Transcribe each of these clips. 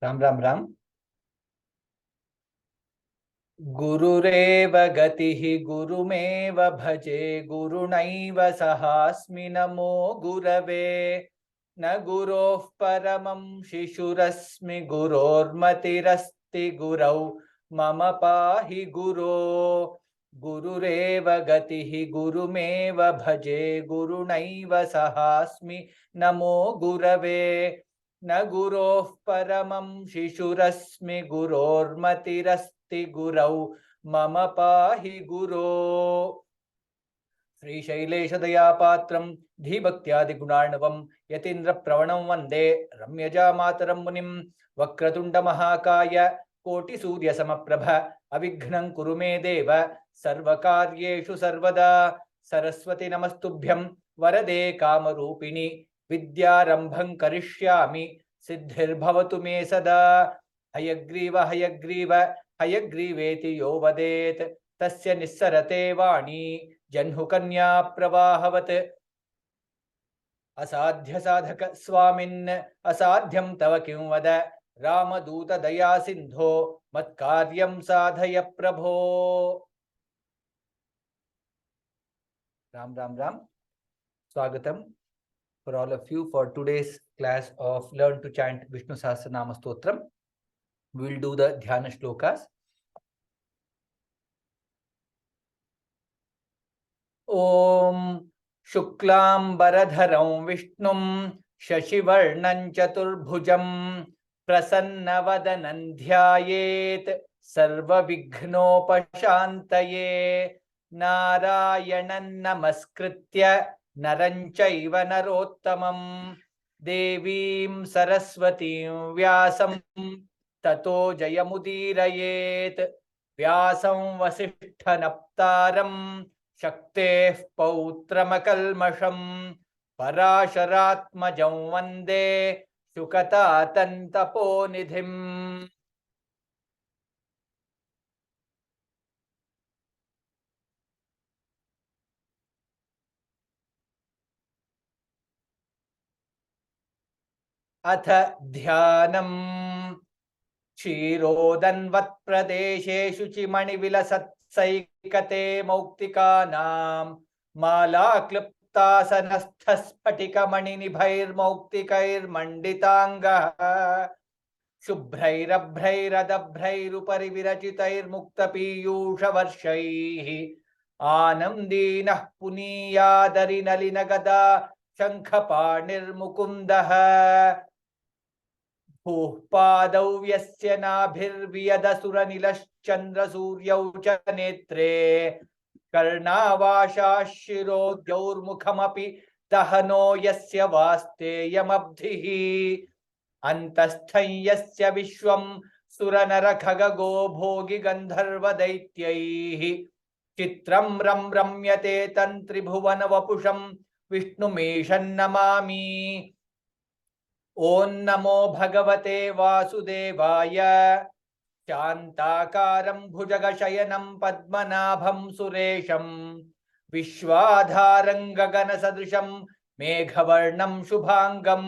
राम राम राम। गुरुरेव गतिः गुरुमेव भजे गुरुणैव सहास्मि नमो गुरवे न गुरोः परमं शिशुरस्मि गुरोर्मतिरस्ति गुरौ मम पाहि गुरो गुरुरेव गतिः गुरुमेव भजे गुरुणैव सहास्मि नमो गुरवे न गुरोः परमं शिशुरस्मि गुरोर्मतिरस्ति गुरौ मम पाहि गुरो। श्रीशैलेशदयापात्रं धीभक्त्यादिगुणार्णवं यतीन्द्रप्रवणं वन्दे रम्यजामातरं मुनिं वक्रतुण्डमहाकाय कोटिसूर्यसमप्रभ अविघ्नं कुरु मे देव सर्वकार्येषु सर्वदा। सरस्वती नमस्तुभ्यं वरदे कामरूपिणि विद्यारम्भं करिष्यामि सिद्धिर्भवतु मे सदा। हयग्रीव हयग्रीव हयग्रीवेति यो वदेत् तस्य निस्सरते वाणी जह्नुकन्या प्रवाहवत्। असाध्य साधक स्वामिन् असाध्यं तव किं वद रामदूत दया सिन्धो मत्कार्यं साधय प्रभो। राम राम राम। स्वागतम for all of you for today's class of Learn to Chant Vishnu Sahasranama Stotram. We will do the Dhyana Shlokas. Om Shuklambaradharam Vishnum Shashivarnam Chaturbhujam Prasanna Dhyayet Sarva Vighnopashantaye Narayanan Namaskritya Naranchaiva Narottamam Devim Saraswatim Vyasam Tato Jayamudirayet Vyasam Vasishthanaptaram शक्तेः पौत्रमकल्मषम् पराशरात्मजं वन्दे शुकतातन्तपोनिधिम्। अथ ध्यानम् क्षीरोदन्वत्प्रदेशे शुचिमणिविलसत्सैकते मौक्तिकानां मालाक्लुप्तासनस्थस्फटिकमणिनिभैर्मौक्तिकैर्मण्डिताङ्गः शुभ्रैरभ्रैरदभ्रैरुपरि विरचितैर्मुक्तपीयूषवर्षैः आनन्दीनः पुनीयादरिनलिनगदा शङ्खपाणिर्मुकुन्दः भूः पादौ यस्य नाभिर्वियदसुरनिलश्चन्द्रसूर्यौ च नेत्रे कर्णावाशाः शिरोद्यौर्मुखमपि दहनो यस्य वास्तेयमब्धिः अन्तस्थं यस्य विश्वं सुरनरखगो भोगि गन्धर्वदैत्यैः चित्रं रं रम्यते तन्त्रिभुवनवपुषं विष्णुमीशन्नमामि। ओं नमो भगवते वासुदेवाय शान्ताकारं भुजगशयनं पद्मनाभं सुरेशं विश्वाधारं गगनसदृशं मेघवर्णं शुभांगं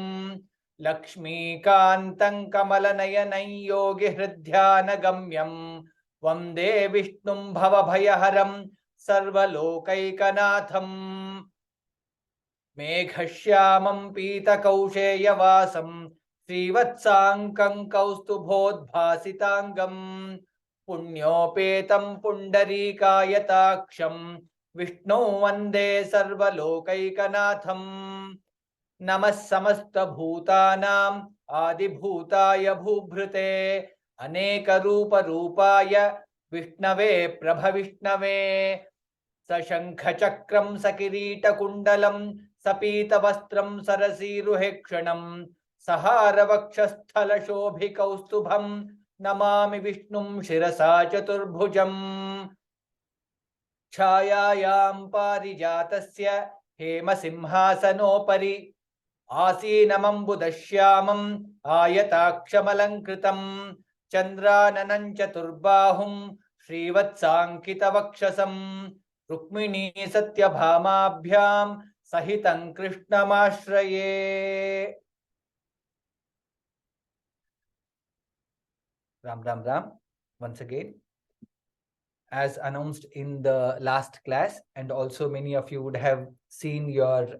लक्ष्मीकान्तं कमलनयनं योगिहृद्ध्यानगम्यं वन्दे विष्णुं भवभयहरं सर्वलोकैकनाथम्। मेघश्यामं पीतकौशेयवासं श्रीवत्साङ्कं कौस्तुभोद्भासिताङ्गं पुण्योपेतं पुण्डरीकायताक्षं विष्णु वन्दे सर्वलोकैकनाथम्। नमः समस्तभूतानाम् आदिभूताय भूभृते अनेकरूपरूपाय विष्णवे प्रभविष्णवे सशङ्खचक्रं सकिरीटकुण्डलं सपीतवस्त्रं सरसीरुहेक्षणं सहारवक्षस्थलशोभिकौस्तुभं नमामि विष्णुं शिरसा चतुर्भुजम्। छायायां पारिजातस्य हेमसिंहासनोपरि आसीनमम्बुदश्यामम् आयताक्षमलङ्कृतं चन्द्राननं चतुर्बाहुं श्रीवत्साङ्कितवक्षसं रुक्मिणी सत्यभामाभ्यां सहितं कृष्णमाश्रये। Ram Ram Ram. Once again, as announced in the last class, and also many of you would have seen your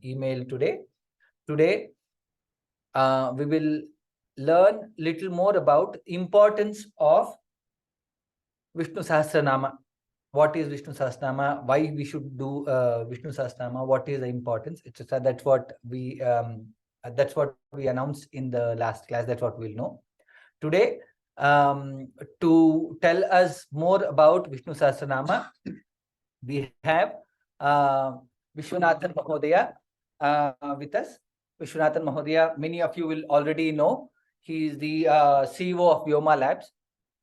email today. Today, we will learn little more about importance of Vishnu Sahasranama. What is Vishnu Sahasranama? Why we should do Vishnu Sahasranama? What is the importance? Etc. That's what we announced in the last class. That's what we'll know today. To tell us more about Vishnu Sahasranama, we have Vishwanathan Mahodaya with us. Vishwanathan Mahodaya, many of you will already know. He is the CEO of Vyoma Labs.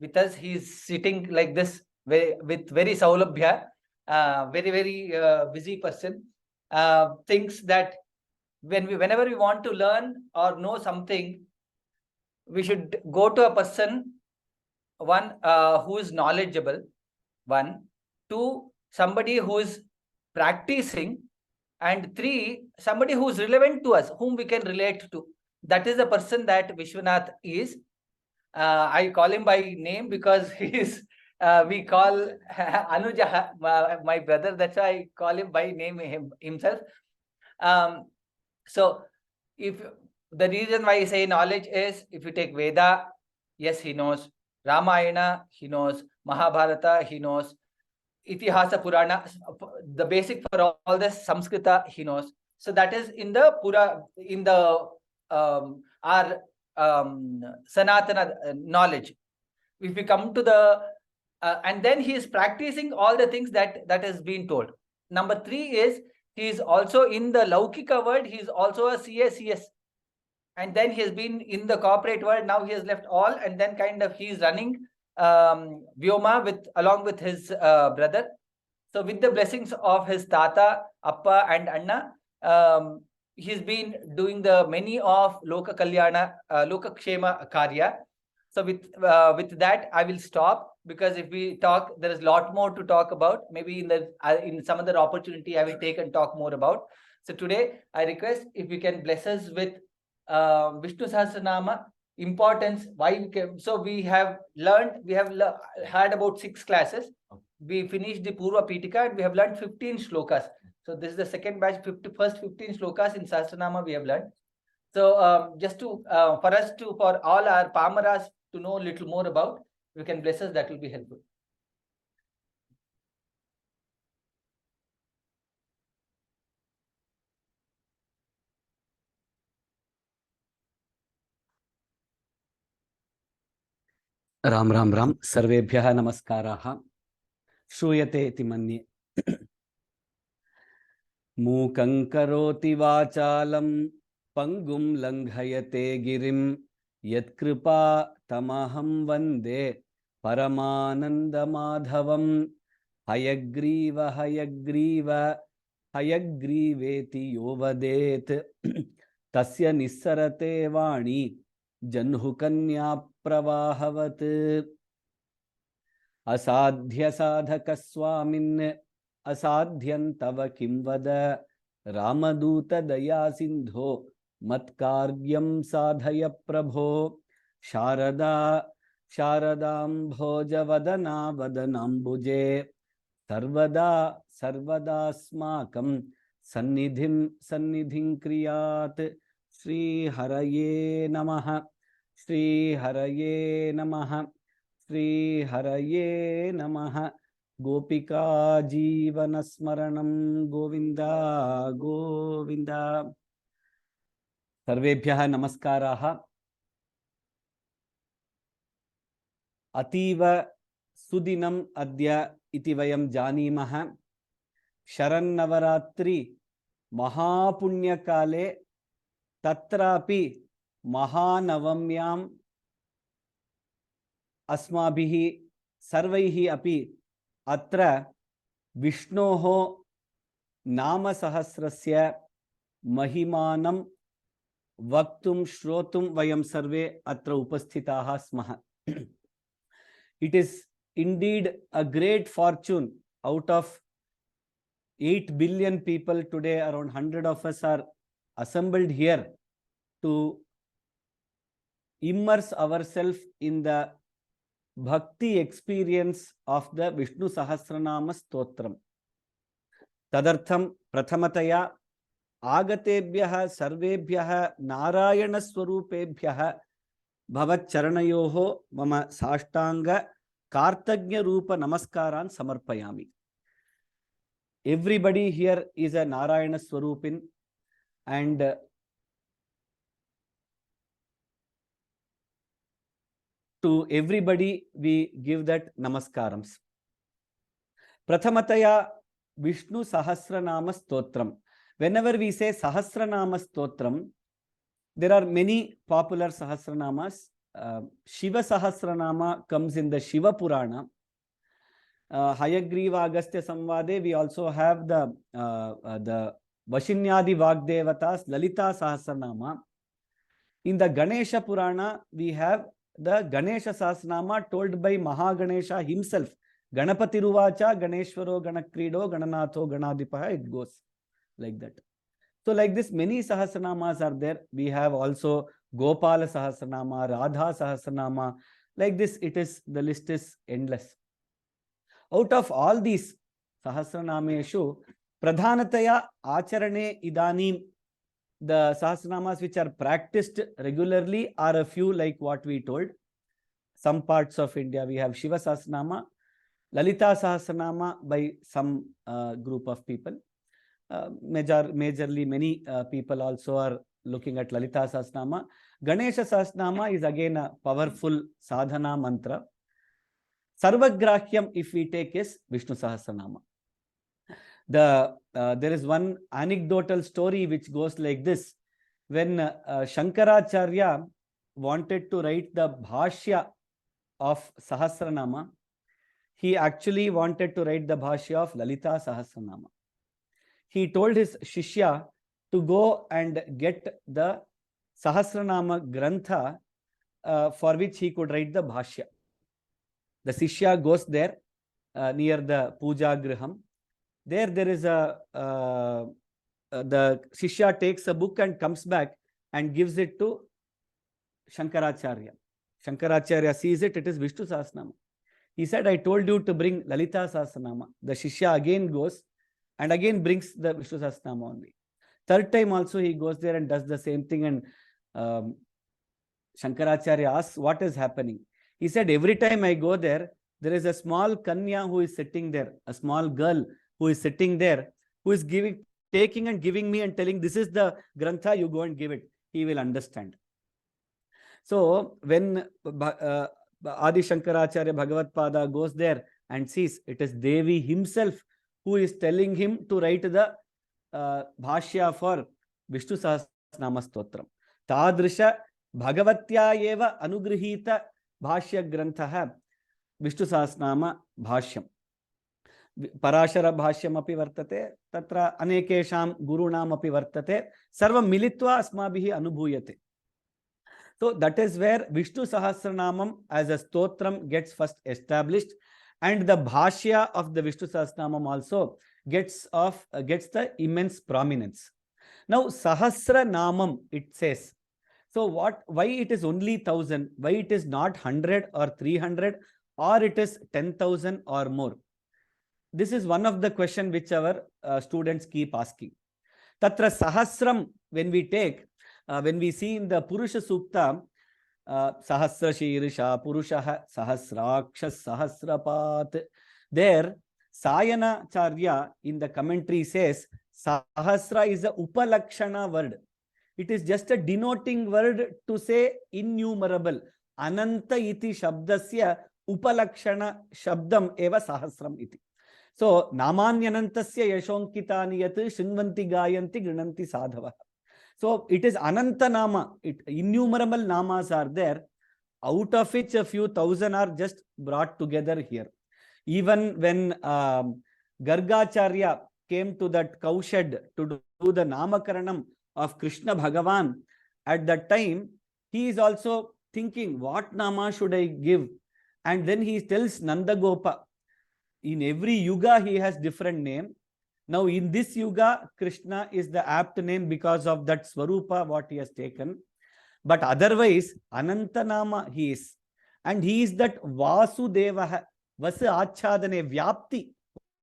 With us, he is sitting like this with very saulabhya, very busy person. Thinks that whenever we want to learn or know something, we should go to a person, one who is knowledgeable, one, two, somebody who is practicing, and three, somebody who is relevant to us, whom we can relate to. That is the person that Vishwanath is. I call him by name because he is, we call Anuja, my brother. That's why I call him by name himself. So, if the reason why I say knowledge is, if you take Veda, yes, he knows. Ramayana, he knows. Mahabharata, he knows. Itihasa Purana, the basic for all this, Samskrita, he knows. So that is in the our Sanatana knowledge. If we come to the and then he is practicing all the things that has been told. Number three is, he is also in the Laukika world. He is also a CS, and then he has been in the corporate world. Now he has left all, and then kind of he is running Vyoma along with his brother. So with the blessings of his Tata, Appa and Anna, he's been doing the many of Loka Kalyana, Loka Kshema Karya. So with that, I will stop, because if we talk, there is a lot more to talk about. Maybe in some other opportunity, I will take and talk more about. So today, I request if we can bless us with Vishnu Sahasranama importance. Why we came. So we have learned, had about 6 classes. We finished the Purva Pitika and we have learned 15 shlokas. So this is the second batch, first 15 shlokas in Sahasranama we have learned. So just to for all our Pamaras to know a little more about, we can bless us, that will be helpful. Ram Ram Ram. सर्वेभ्यः नमस्काराः. श्रूयते इति मन्ये. मूकं करोति वाचालं पंगुं लंघयते गिरिं यत्कृपा तमहं वन्दे परमानन्दमाधवं. हयग्रीव हयग्रीव हयग्रीवेति यो वदेत् तस्य निस्सरते वाणी जह्नुकन्या प्रवाहवत्. असाध्य साधक स्वामिन् असाध्यं तव किं वद. रामदूत दया सिंधो मत्कार्यं साधय प्रभो. शारदा शारदाम्भोज वदना वदनाम्बुजे सर्वदा सर्वदास्माकं सन्निधिं क्रियात्. श्री हरये नमः. श्री हरये नमः. श्री हरये नमः. गोपिका जीवन स्मरणं गोविंद गोविंद. सर्वेभ्यः नमस्काराः. अतीव सुदिनम् अद्य इति वयं जानीमः. शरन्नवरात्रि महापुण्यकाले, तत्रापि महानवम्याम् अस्माभिः सर्वैः अपि अत्र विष्णोः नामसहस्रस्य महिमानं वक्तुं श्रोतुं वयं सर्वे अत्र उपस्थिताः स्मः. It is indeed a great fortune. Out of 8 billion people today, around 100 of us are assembled here to immerse ourselves in the bhakti experience of the Vishnu Sahasranama Stotram. Tadartham Prathamataya Agatebhyah Sarvebhyah Narayana Swarupebhyah Bhavat Charanayoho Mama Sashtanga Kartagnya Rupa Namaskaran Samarpayami. Everybody here is a Narayana Swarupin, and to everybody we give that namaskarams. Prathamataya Vishnu Sahasranama Stotram. Whenever we say Sahasranama Stotram, there are many popular Sahasranamas. Shiva Sahasranama comes in the Shiva Purana. Hayagriva Agastya Samvade, we also have the Vashinyadi Vagdevatas Lalita Sahasranama. In the Ganesha Purana, we have the Ganesha Sahasranama told by Mahaganesha himself. Ganapati Ruvacha, Ganeshwaro, Ganakrido, Gananatho, Ganadipaha, it goes like that. So like this, many Sahasranamas are there. We have also Gopala Sahasranama, Radha Sahasranama. Like this, the list is endless. Out of all these Sahasranameshu, Pradhanataya Acharane Idanim, the Sahasranamas which are practiced regularly are a few like what we told. Some parts of India we have Shiva Sahasranama, Lalita Sahasranama by some group of people. Majorly many people also are looking at Lalita Sahasranama. Ganesha Sahasranama is again a powerful sadhana mantra. Sarvagrahyam, if we take, is Vishnu Sahasranama. There is one anecdotal story which goes like this. When Shankaracharya wanted to write the Bhashya of Sahasranama, he actually wanted to write the Bhashya of Lalita Sahasranama. He told his Shishya to go and get the Sahasranama Grantha for which he could write the Bhashya. The Shishya goes there near the Puja Griham. There is the Shishya takes a book and comes back and gives it to Shankaracharya. Shankaracharya sees it, it is Vishnu Sahasranama. He said, I told you to bring Lalita Sahasranama. The Shishya again goes and again brings the Vishnu Sahasranama only. Third time also he goes there and does the same thing, and Shankaracharya asks, what is happening? He said, every time I go there, there is a small Kanya who is sitting there, a small girl who is sitting there, who is taking and giving me and telling, this is the Grantha, you go and give it. He will understand. So when Adi Shankaracharya Bhagavad Pada goes there and sees, it is Devi himself who is telling him to write the Bhashya for Vishnu Sahasranama Stotram. Tadrisha Bhagavatya eva anugrihita Bhashya Grantha Vishnu Sahasranama Bhashyam. Parashara Bhashyam api vartate, tatra anekesham gurunam api vartate, sarvam militva asmabhihi anubhuyate. So that is where Vishnu Sahasranamam as a stotram gets first established, and the Bhashya of the Vishnu Sahasranamam also gets the immense prominence. Now Sahasranamam, it says. So why it is only 1000? Why it is not 100 or 300 or it is 10,000 or more? This is one of the questions which our students keep asking. Tatra Sahasram, when we see in the Purusha Sukta, Sahasra Shirisha Purushaha Sahasrakshas Sahasrapat, there Sayana Charya in the commentary says Sahasra is a Upalakshana word. It is just a denoting word to say innumerable. Ananta iti shabdasya upalakshana shabdam eva sahasram iti. So namanyanantasya yashonkitani yat shinvanti gayanti grinanti sadhava. So it is Ananta Nama. Innumerable namas are there, out of which a few thousand are just brought together here. Even when Gargacharya came to that cowshed to do the Namakaranam of Krishna Bhagavan, at that time, he is also thinking, what Nama should I give? And then he tells Nandagopa, in every Yuga he has different name. Now in this Yuga, Krishna is the apt name because of that Swarupa what he has taken. But otherwise, Anantanama he is. And he is that Vasudeva, Vasu Achadane Vyapti,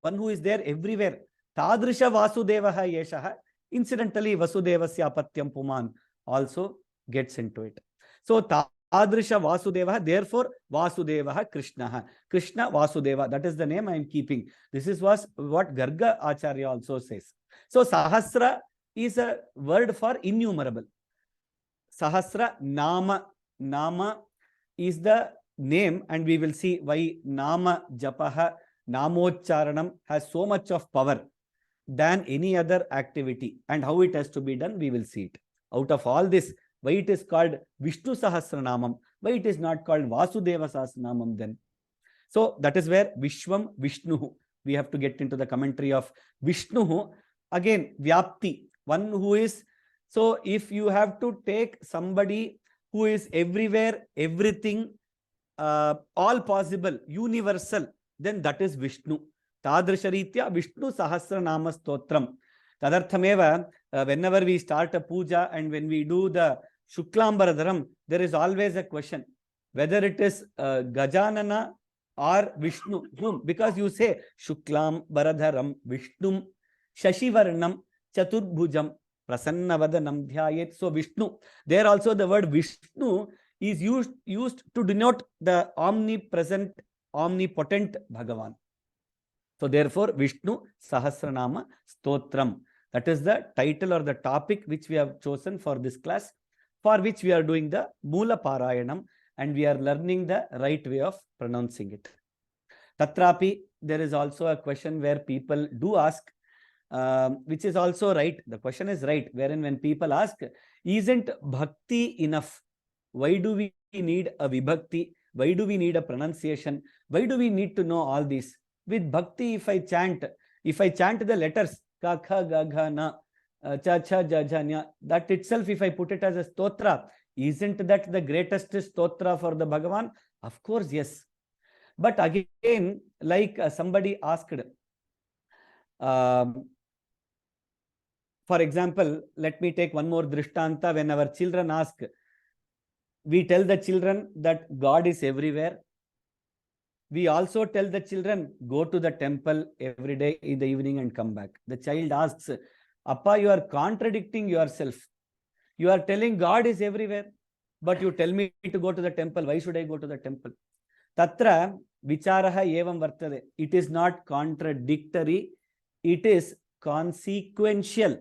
one who is there everywhere. Tadrisha Vasudeva Yeshaha. Incidentally, Vasudevasya Apatyam Puman also gets into it. So, Tadrisha Vasudeva, therefore, Vasudeva Krishna. Krishna Vasudeva, that is the name I am keeping. This is what Garga Acharya also says. So, Sahasra is a word for innumerable. Sahasra Nama. Nama is the name, and we will see why Nama Japaha, Namocharanam has so much of power than any other activity, and how it has to be done, we will see it. Out of all this, why it is called Vishnu Sahasranamam, why it is not called Vasudeva Sahasranamam then? So that is where Vishwam Vishnu, we have to get into the commentary of Vishnu. Again, Vyapti, one who is, so if you have to take somebody who is everywhere, everything, all possible, universal, then that is Vishnu. Tadrisharitya Vishnu Sahasranama Stotram. Tadarthameva, whenever we start a puja and when we do the Shuklambaradaram, there is always a question whether it is Gajanana or Vishnu. Whom? Because you say Shuklambaradaram Vishnum Shashivarnam Chaturbhujam Prasannavadanam Dhyayet. So Vishnu. There also the word Vishnu is used to denote the omnipresent, omnipotent Bhagavan. So therefore, Vishnu Sahasranama Stotram. That is the title or the topic which we have chosen for this class, for which we are doing the Mula Parayanam, and we are learning the right way of pronouncing it. Tatrapi, there is also a question where people do ask, which is also right. The question is right, wherein when people ask, isn't bhakti enough? Why do we need a vibhakti? Why do we need a pronunciation? Why do we need to know all these? With bhakti, if I chant the letters, ka, kha, ga, gha, na, cha, cha, ja, ja, nya, that itself, if I put it as a stotra, isn't that the greatest stotra for the Bhagavan? Of course, yes. But again, like somebody asked, for example, let me take one more drishtanta. When our children ask, we tell the children that God is everywhere. We also tell the children, go to the temple every day in the evening and come back. The child asks, Appa, you are contradicting yourself. You are telling God is everywhere, but you tell me to go to the temple. Why should I go to the temple? Tatra vicharaha evam vartade. It is not contradictory. It is consequential.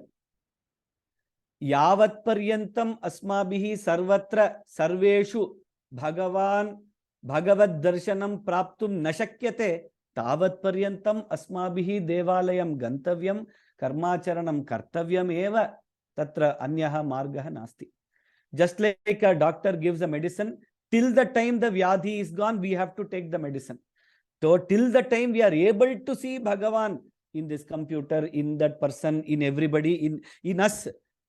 Yavat paryantam asmabihi sarvatra sarveshu Bhagavan Bhagavad darshanam praptum nashakyate tavat paryantam asmabihi devalayam gantavyam karmacharanam kartavyam eva tatra anyaha margaha nasti. Just like a doctor gives a medicine, till the time the vyadhi is gone, we have to take the medicine. So till the time we are able to see Bhagavan in this computer, in that person, in everybody, in us,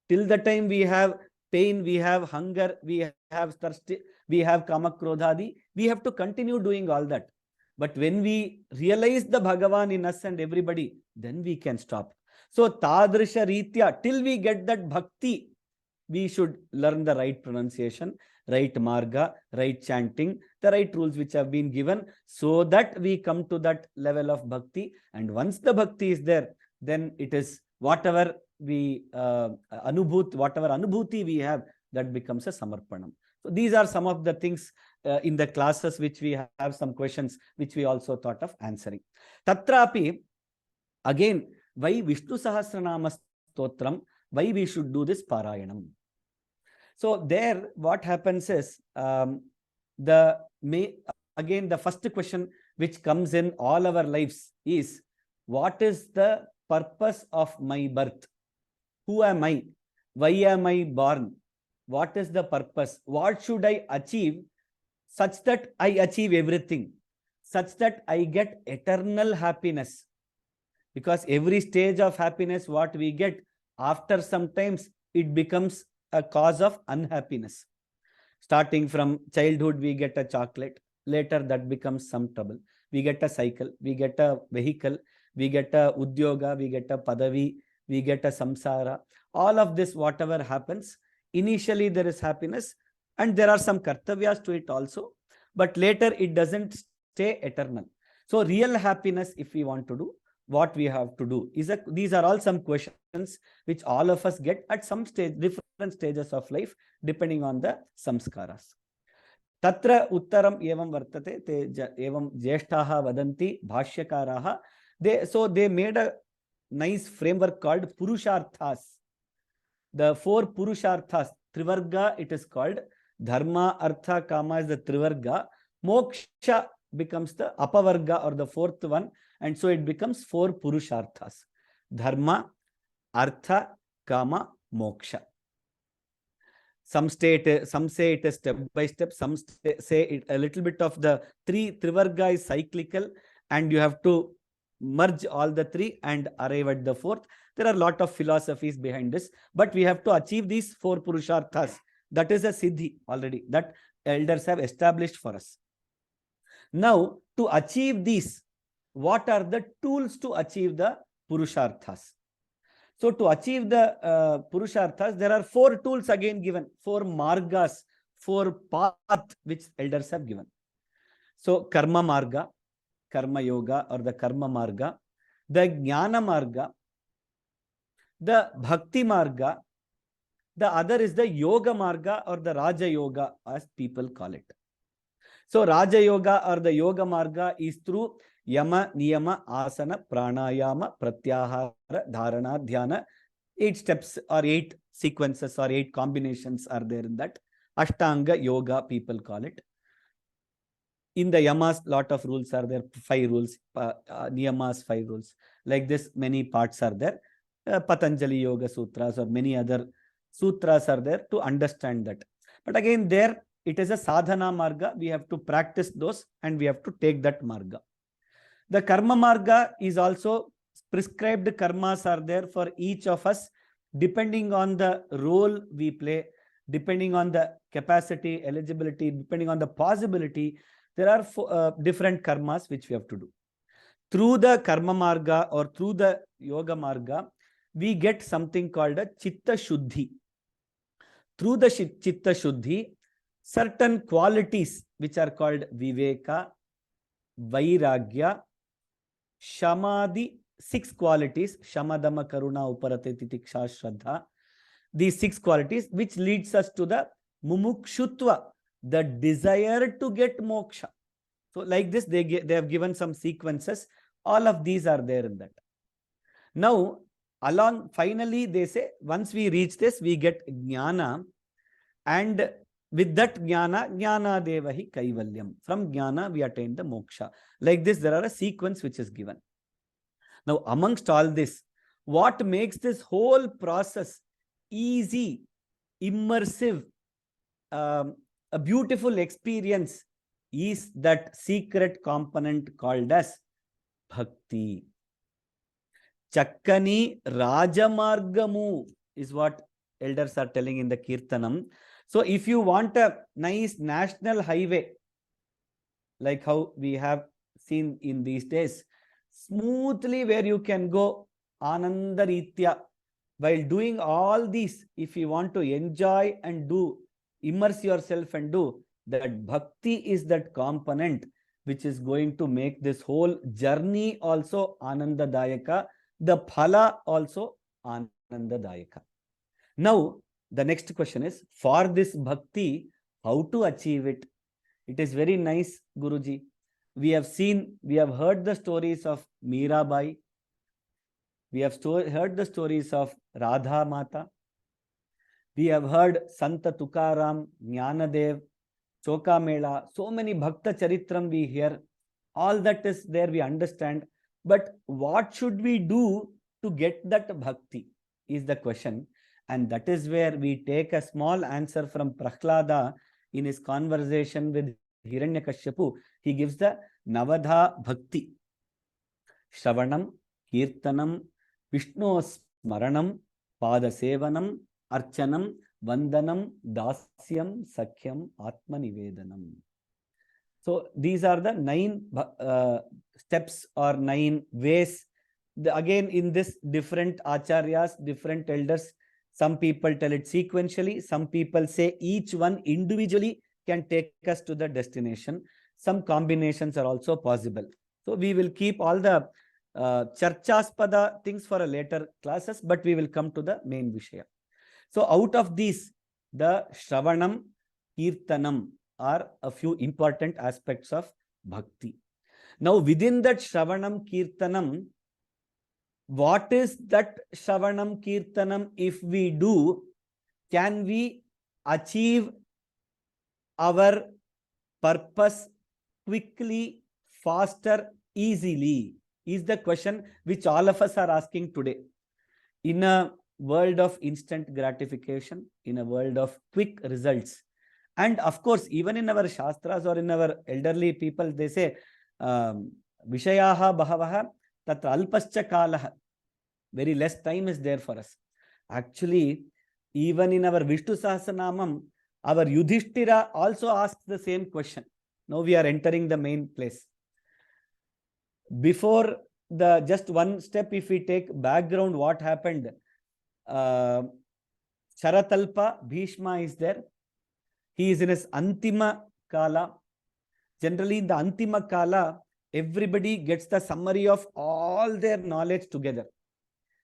till the time we have pain, we have hunger, we have thirst, we have kamakrodhadi, we have to continue doing all that. But when we realize the Bhagavan in us and everybody, then we can stop. So tadrisha ritya, till we get that bhakti, we should learn the right pronunciation, right marga, right chanting, the right rules which have been given, so that we come to that level of bhakti. And once the bhakti is there, then it is whatever we whatever anubhuti we have, that becomes a samarpanam. So these are some of the things in the classes which we have some questions which we also thought of answering. Tatrapi, again, why Vishnu Sahasranama Stotram, why we should do this Parayanam. So there what happens is, again the first question which comes in all our lives is, what is the purpose of my birth? Who am I? Why am I born? What is the purpose? What should I achieve such that I achieve everything, such that I get eternal happiness? Because every stage of happiness, what we get, after sometimes it becomes a cause of unhappiness. Starting from childhood, we get a chocolate. Later, that becomes some trouble. We get a cycle, we get a vehicle, we get a udyoga, we get a padavi, we get a samsara. All of this, whatever happens, initially there is happiness, and there are some kartavyas to it also, but later it doesn't stay eternal. So real happiness, if we want to do, what we have to do is these are all some questions which all of us get at some stage, different stages of life, depending on the samskaras. Tatra uttaram evam vartate te evam jeshtaha vadanti bhashyakaraha. They made a nice framework called purusharthas. The 4 purusharthas, trivarga it is called. Dharma, artha, kama is the trivarga. Moksha becomes the apavarga or the 4th one, and so it becomes 4 purusharthas: dharma, artha, kama, moksha. Some say it is step by step, some say it a little bit of the 3 trivarga is cyclical, and you have to merge all the 3 and arrive at the 4th. There are a lot of philosophies behind this, but we have to achieve these 4 purusharthas. That is a siddhi already that elders have established for us. Now, to achieve these, what are the tools to achieve the purusharthas? So, to achieve the purusharthas, there are 4 tools again given, 4 margas, 4 paths which elders have given. So, karma marga, karma yoga or the karma marga, the jnana marga, the bhakti marga, the other is the yoga marga or the raja yoga as people call it. So Raja Yoga or the Yoga Marga is through Yama, Niyama, Asana, Pranayama, Pratyahara, Dharana, Dhyana. 8 steps or 8 sequences or 8 combinations are there in that. Ashtanga Yoga people call it. In the Yamas, lot of rules are there, 5 rules, Niyamas, 5 rules. Like this, many parts are there. Patanjali Yoga Sutras or many other sutras are there to understand that. But again, there it is a sadhana marga. We have to practice those and we have to take that marga. The karma marga is also prescribed karmas are there for each of us, depending on the role we play, depending on the capacity, eligibility, depending on the possibility. There are different karmas which we have to do. Through the karma marga or through the yoga marga, we get something called a chitta shuddhi. Through the chitta shuddhi, certain qualities which are called viveka, vairagya, shamadhi, 6 qualities, shamadama, karuna, uparate, titiksha, shraddha. These 6 qualities which leads us to the mumukshutva, the desire to get moksha. So like this, they have given some sequences. All of these are there in that. Now, finally, they say, once we reach this, we get jnana, and with that jnana devahi kaivalyam. From jnana, we attain the moksha. Like this, there are a sequence which is given. Now, amongst all this, what makes this whole process easy, immersive, a beautiful experience is that secret component called as bhakti. Chakkani Rajamargamu is what elders are telling in the Kirtanam. So if you want a nice national highway, like how we have seen in these days, smoothly where you can go Anandaritya, while doing all these, if you want to enjoy and do, immerse yourself and do, that bhakti is that component which is going to make this whole journey also Anandadayaka, the phala also Anandadayaka. Now, the next question is, for this bhakti, how to achieve it? It is very nice, Guruji. We have heard the stories of Mirabai. We have heard the stories of Radha Mata. We have heard Santa Tukaram, Jnanadev, Choka Mela, so many Bhakta Charitram we hear. All that is there, we understand. But what should we do to get that bhakti is the question. And that is where we take a small answer from Prahlada in his conversation with Hiranyakashipu. He gives the Navadha Bhakti. Shravanam, Kirtanam, Vishnu Smaranam, Pada Sevanam, Archanam, Vandanam, Dasyam, Sakhyam, Atmanivedanam. So these are the 9 steps or 9 ways. Again, in this, different acharyas, different elders Some people tell it sequentially. Some people say each one individually can take us to the destination. Some combinations are also possible. So we will keep all the charchaspada things for a later classes, but we will come to the main vishaya. So out of these, the Shravanam, Kirtanam are a few important aspects of bhakti. Now within that Shravanam, Kirtanam, what is that Shravanam, Kirtanam? If we do, can we achieve our purpose quickly, faster, easily? Is the question which all of us are asking today. In a world of instant gratification, in a world of quick results, and of course, even in our Shastras or in our elderly people, they say, Vishayaha Bahavaha Tatra Alpascha Kalaha. Very less time is there for us. Actually, even in our Vishnu Sahasranamam, our Yudhisthira also asks the same question. Now we are entering the main place. Before the just one step, if we take background, what happened? Sharatalpa, Bhishma is there. He is in his Antima Kala. Generally, in the Antima Kala, everybody gets the summary of all their knowledge together.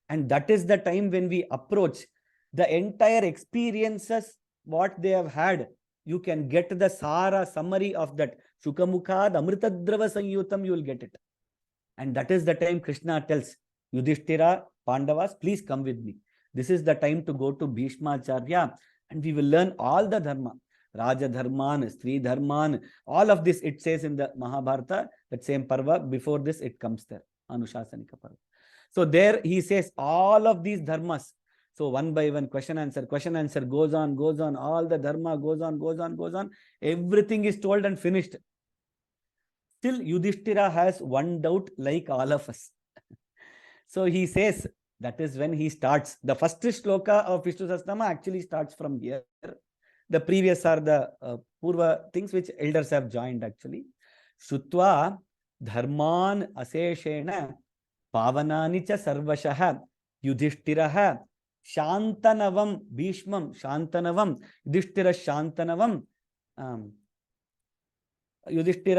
And that is the time when we approach the entire experiences, what they have had. You can get the Sara summary of that. Shukamukhad Amritadrava Sanyutam, you will get it. And that is the time Krishna tells Yudhisthira, Pandavas, please come with me. This is the time to go to Bhishmacharya and we will learn all the dharma. Raja Dharman, Stri Dharman, all of this it says in the Mahabharata, that same parva. Before this it comes there, Anushasanika parva. So there he says all of these dharmas. So one by one, question answer goes on, all the dharma goes on. Everything is told and finished. Still Yudhisthira has one doubt like all of us. So he says, that is when he starts. The first shloka of Vishnu Sahasranama actually starts from here. The previous are the Purva things which elders have joined actually. Shutva dharman aseshena pavanani cha sarvashaha Yudhisthiraha Shantanavam Bhishmam Shantanavam Yudhisthira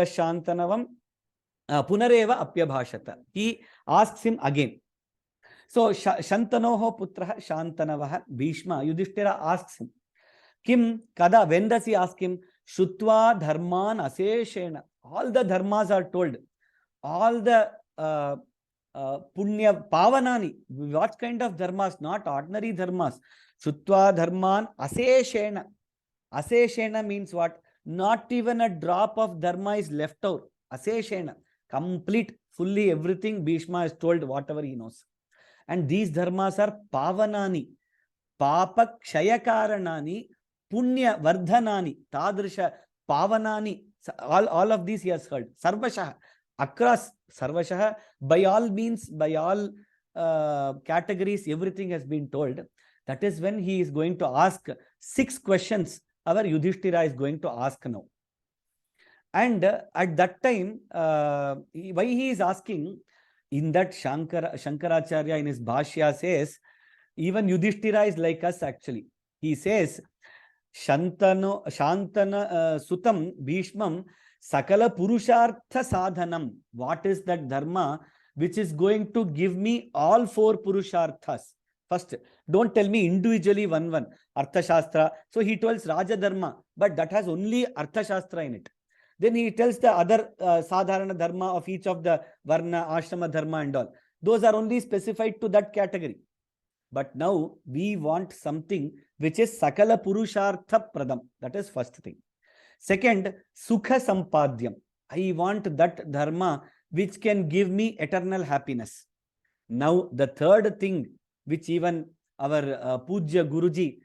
Shantanavam Punareva Apyabhashata. He asks him again. So Shantanoho Putraha Shantanavaha Bhishma Yudhisthira asks him. Kim Kada, when does he ask him? Shutva Dharman Aseshena. All the dharmas are told. All the Punya Pavanani. What kind of dharmas? Not ordinary dharmas. Shutva Dharman Aseshena. Aseshena means what? Not even a drop of dharma is left out. Aseshena. Complete, fully everything Bhishma is told, whatever he knows. And these dharmas are Pavanani. Papa Kshayakaranani. Punya Vardhanani. Tadrisha Pavanani. All of these he has heard. Sarvashaha. Across Sarvashaha. By all means, by all categories, everything has been told. That is when he is going to ask 6 questions. Our Yudhisthira is going to ask now. And at that time, why he is asking, in that Shankaracharya in his Bhashya says, even Yudhisthira is like us actually. He says, Shantana Sutam Bhishmam Sakala Purushartha Sadhanam. What is that dharma which is going to give me all 4 Purusharthas? First, don't tell me individually one. Arthashastra. So he tells Raja Dharma, but that has only Arthashastra in it. Then he tells the other Sadharana Dharma of each of the Varna, Ashrama Dharma and all. Those are only specified to that category. But now we want something which is Sakala Purushartha Pradam. That is first thing. Second, Sukha Sampadyam. I want that Dharma which can give me eternal happiness. Now the third thing which even our Pujya Guruji,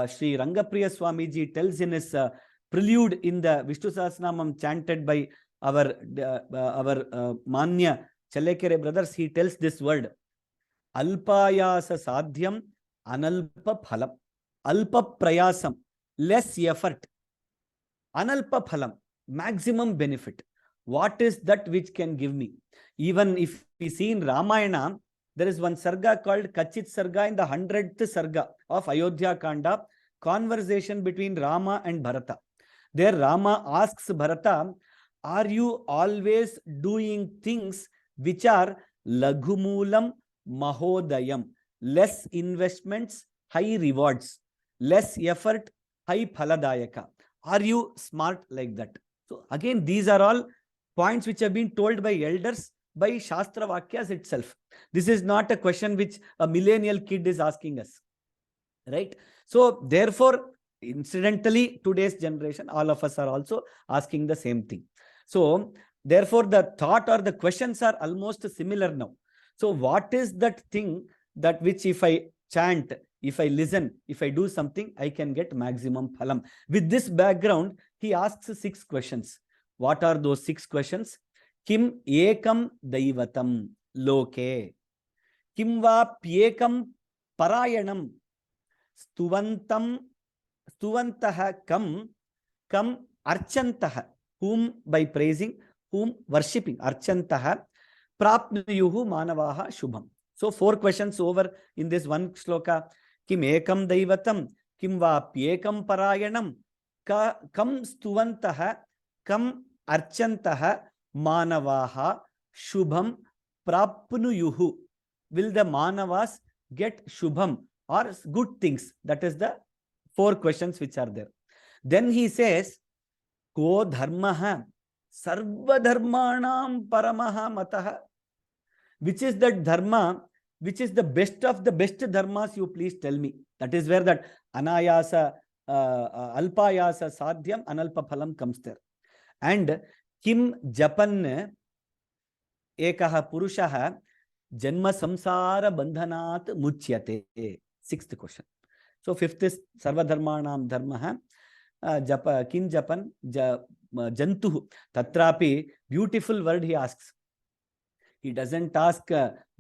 Shri Rangapriya Swamiji tells in his prelude in the Vishnu Sahasranamam chanted by our Manya Chalekere brothers, he tells this word. Alpayasa sadhyam analpa phalam. Alpa prayasam, less effort. Analpa phalam, maximum benefit. What is that which can give me? Even if we see in Ramayana, There is one sarga called Kachit Sarga in the 100th Sarga of Ayodhya Kanda, conversation between Rama and Bharata. There Rama asks Bharata, are you always doing things which are Laghumulam Mahodayam, less investments, high rewards, less effort, high phaladayaka? Are you smart like that? So again, these are all points which have been told by elders, by Shastra Vakyas itself. This is not a question which a millennial kid is asking us, right? So therefore, incidentally, today's generation, all of us are also asking the same thing. So therefore, the thought or the questions are almost similar now. So what is that thing that which if I chant, if I listen, if I do something, I can get maximum phalam? With this background, he asks 6 questions. What are those 6 questions? Kim ekam daivatam loke? Kim va pyekam parayanam? Stuvantam, stuvantaha kam archantaha, whom by praising, whom worshipping, archantaha, prapnuyuhu manavaha shubham. So 4 questions over in this one shloka. Kim ekam daivatam, kim va pyekam parayanam, kam stuvantaha, kam archantaha, manavaha shubham prapnuyuhu. Will the manavas get shubham or good things? That is the 4 questions which are there. Then he says, Ko dharmaha sarva dharmanam paramaha mataha. Which is that dharma, which is the best of the best dharmas, you please tell me. That is where that anayasa, alpayasa sadhyam, analpa phalam comes there. And kim japan ekaha purushaha janma samsara bandhanat muchyate. 6th question. So 5th is sarva dharmanam dharmaha japa kin japan jantuhu. Tatrapi, beautiful word he asks. He doesn't ask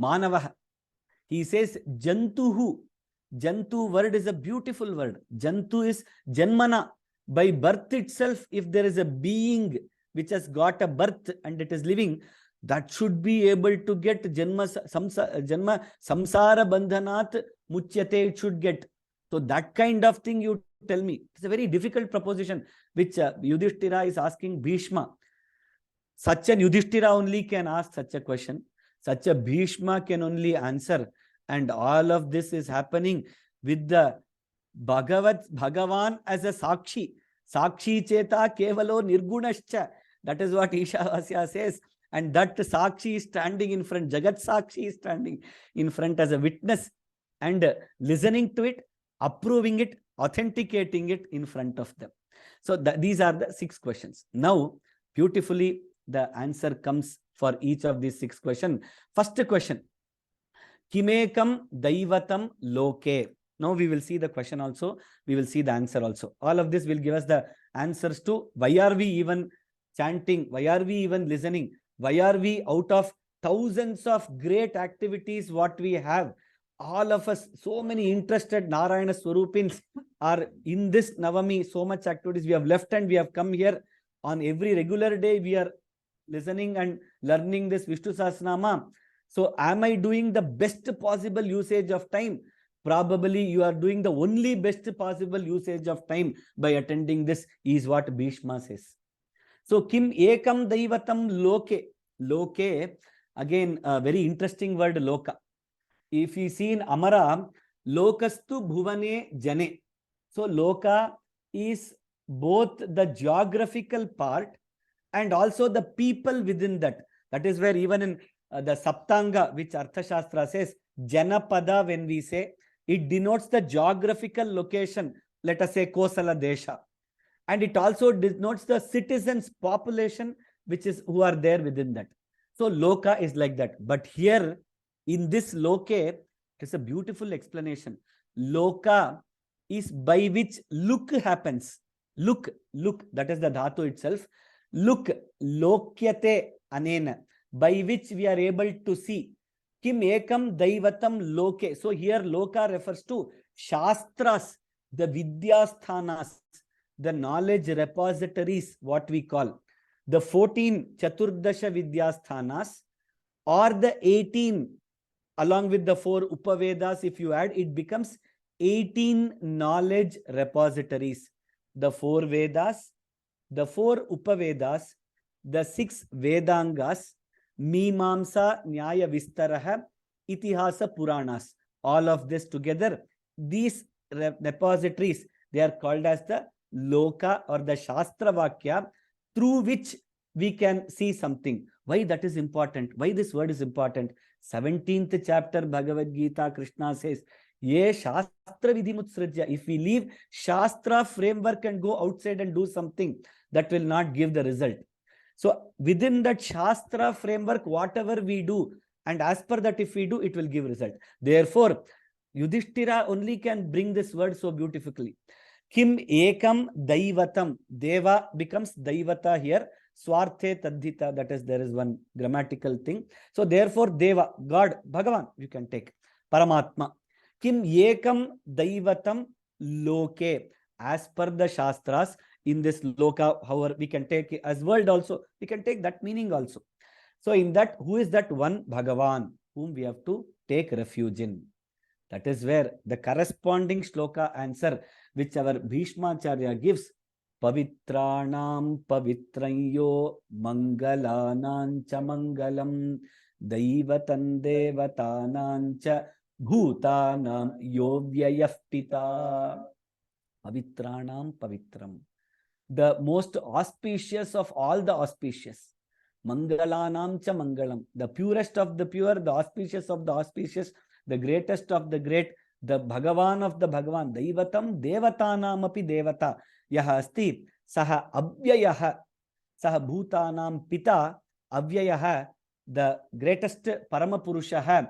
manavah. He says jantuhu. Jantu word is a beautiful word. Jantu is janmana. By birth itself, if there is a being which has got a birth and it is living, that should be able to get janma samsara bandhanat muchyate, it should get. So that kind of thing you tell me. It's a very difficult proposition which Yudhisthira is asking Bhishma. Such an Yudhisthira only can ask such a question. Such a Bhishma can only answer. And all of this is happening with the Bhagavan as a Sakshi. Sakshi cheta kevalo nirgunascha. That is what Ishavasya says. And that Sakshi is standing in front. Jagat Sakshi is standing in front as a witness and listening to it, approving it, authenticating it in front of them. So these are the 6 questions. Now, beautifully, the answer comes for each of these 6 questions. First question, Kimekam Daivatam Loke. Now we will see the question also. We will see the answer also. All of this will give us the answers to why are we even chanting? Why are we even listening? Why are we out of thousands of great activities what we have? All of us, so many interested Narayana Swarupins are in this Navami, so much activities. We have left and we have come here on every regular day. We are listening and learning this Vishnu Sahasranama. So am I doing the best possible usage of time? Probably you are doing the only best possible usage of time by attending this, is what Bhishma says. So Kim Ekam Daivatam Loke. Loke, again a very interesting word, Loka. If you see in Amara, Lokastu Bhuvane Jane. So Loka is both the geographical part and also the people within that. That is where even in the Saptanga, which Arthashastra says, Janapada, when we say, it denotes the geographical location, let us say Kosala Desha. And it also denotes the citizens' population, which is who are there within that. So Loka is like that. But here, in this Loke, it is a beautiful explanation. Loka is by which look happens. Look, that is the dhatu itself. Look, lokyate anena, by which we are able to see. Kim ekam daivatam loke. So here Loka refers to Shastras, the Vidyasthanas, the knowledge repositories, what we call. The 14 Chaturdasha Vidyasthanas or the 18 along with the 4 Upavedas, if you add, it becomes 18 knowledge repositories. The 4 Vedas, the 4 Upavedas, the 6 Vedangas, Mimamsa, Nyaya Vistaraha, Itihasa Puranas. All of this together, these repositories, they are called as the Loka or the Shastra Vakya, through which we can see something. Why that is important? Why this word is important? 17th chapter Bhagavad Gita, Krishna says, Ye Shastra Vidhimutsrajya. If we leave Shastra framework and go outside and do something, that will not give the result. So within that Shastra framework, whatever we do, and as per that if we do, it will give result. Therefore, Yudhisthira only can bring this word so beautifully. Kim ekam daivatam. Deva becomes daivata here. Swarte tadhita. That is, there is one grammatical thing. So therefore, Deva, God, Bhagavan, you can take. Paramatma. Kim ekam daivatam loke. As per the Shastras, in this loka, however, we can take it as world also. We can take that meaning also. So in that, who is that one? Bhagavan, whom we have to take refuge in. That is where the corresponding shloka answer, which our Bhishmacharya gives, Pavitranam pavitranyo mangalanam cha mangalam daivatan devatanam cha bhutanam yovyayah pita. Pavitranam pavitram. The most auspicious of all the auspicious. Mangalanam cha mangalam. The purest of the pure, the auspicious of the auspicious, the greatest of the great, the Bhagavan of the Bhagavan. Daivatam devatanam api devata. Yaha asti saha abhyayaha. Saha bhutanam pita abhyayaha. The greatest Paramapurushaha,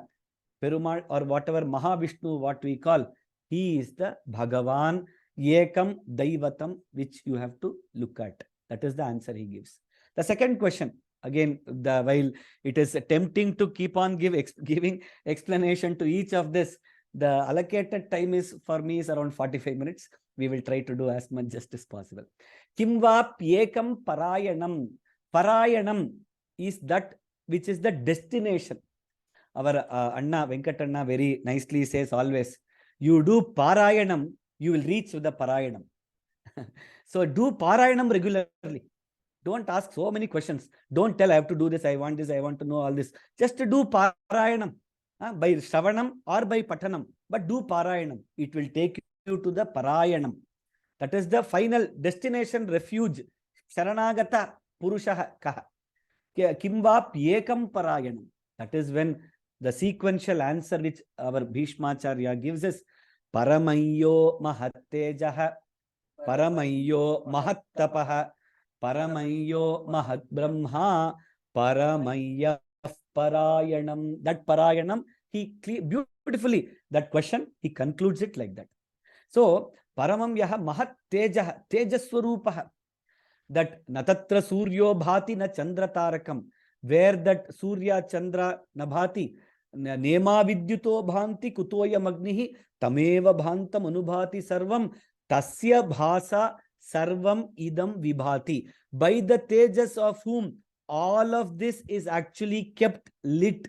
Perumal or whatever Mahavishnu, what we call, he is the Bhagavan. Ekam daivatam, which you have to look at. That is the answer he gives. The second question, again, while it is tempting to keep on giving explanation to each of this, the allocated time is for me is around 45 minutes. We will try to do as much justice as possible. Kimva pyekam parayanam. Parayanam is that which is the destination. Our Anna Venkatanna very nicely says always, you do parayanam, you will reach with the parayanam. So do parayanam regularly. Don't ask so many questions. Don't tell I have to do this, I want to know all this. Just to do parayanam by shravanam or by patanam. But do parayanam. It will take you to the parayanam. That is the final destination, refuge. Sharanagata purushaha kaha. Kimva pyekam parayanam. That is when the sequential answer which our Bhishmacharya gives us. Paramayyo mahattejaha. Paramayyo mahattapaha. Paramayyo mahat brahma. Paramayya parayanam. That parayanam, he beautifully, that question, he concludes it like that. So, paramam yaha mahat tejaha, tejaswarupaha. That natatra suryo bhati na chandra tarakam. Where that surya chandra nabhati, nema vidyuto bhanti kutoya magnihi tameva bhantam anubhati sarvam tasya bhasa sarvam idam vibhati. By the tejas of whom all of this is actually kept lit.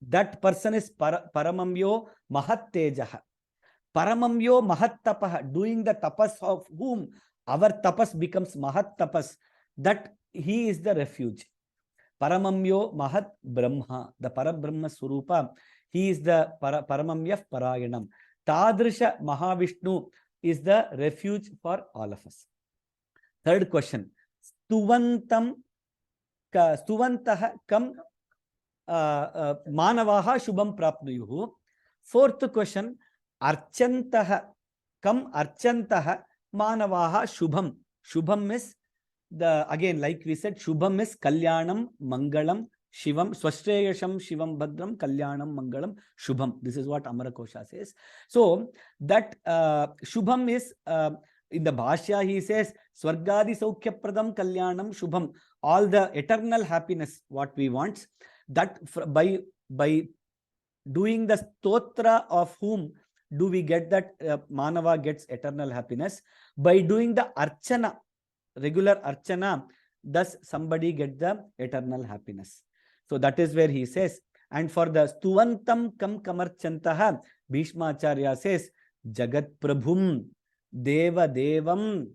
That person is paramamyo mahat tejaha. Paramamyo mahattapaha, doing the tapas of whom our tapas becomes mahat tapas. That he is the refuge. Paramamyo mahat brahma, the parabrahma surupa, he is the paramamyaf parayanam. Tadrisha Mahavishnu is the refuge for all of us. Third question. Stuvantaha kam manavaha shubham prapnuyuhu. Fourth question. Archantaha kam archantaha manavaha shubham. Shubham is the, again, like we said, shubham is kalyanam, mangalam, shivam, swashreyasham, shivam, bhadram, kalyanam, mangalam, shubham. This is what Amarakosha says. So that shubham is, in the Bhashya he says, swargadi saukhya pradam kalyanam shubham. All the eternal happiness, what we want, that by doing the stotra of whom do we get that Manava gets eternal happiness? By doing the archana, regular archana, thus somebody get the eternal happiness. So that is where he says, And for the Stuvantam kam kamarchantaha, Bhishmacharya says, Jagat Prabhum, Deva Devam,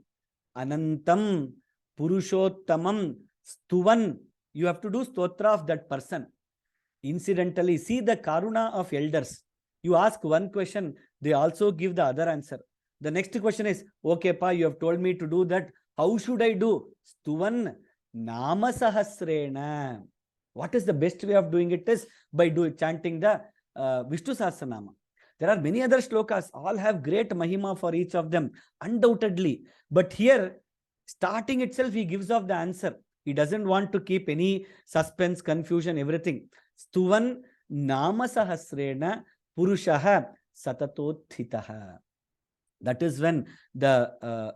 Anantam, Purushottamam, Stuvan. You have to do stotra of that person. Incidentally, see the karuna of elders. You ask one question, they also give the other answer. The next question is, okay, Pa, you have told me to do that. How should I do? Stuvan Nama Sahasrena. What is the best way of doing it is by chanting the Vishnu Sahasranama. There are many other shlokas, all have great mahima for each of them, undoubtedly. But here, starting itself, he gives off the answer. He doesn't want to keep any suspense, confusion, everything. Stuvan Nama Sahasrena Purushaha Satatothitaha. That is when the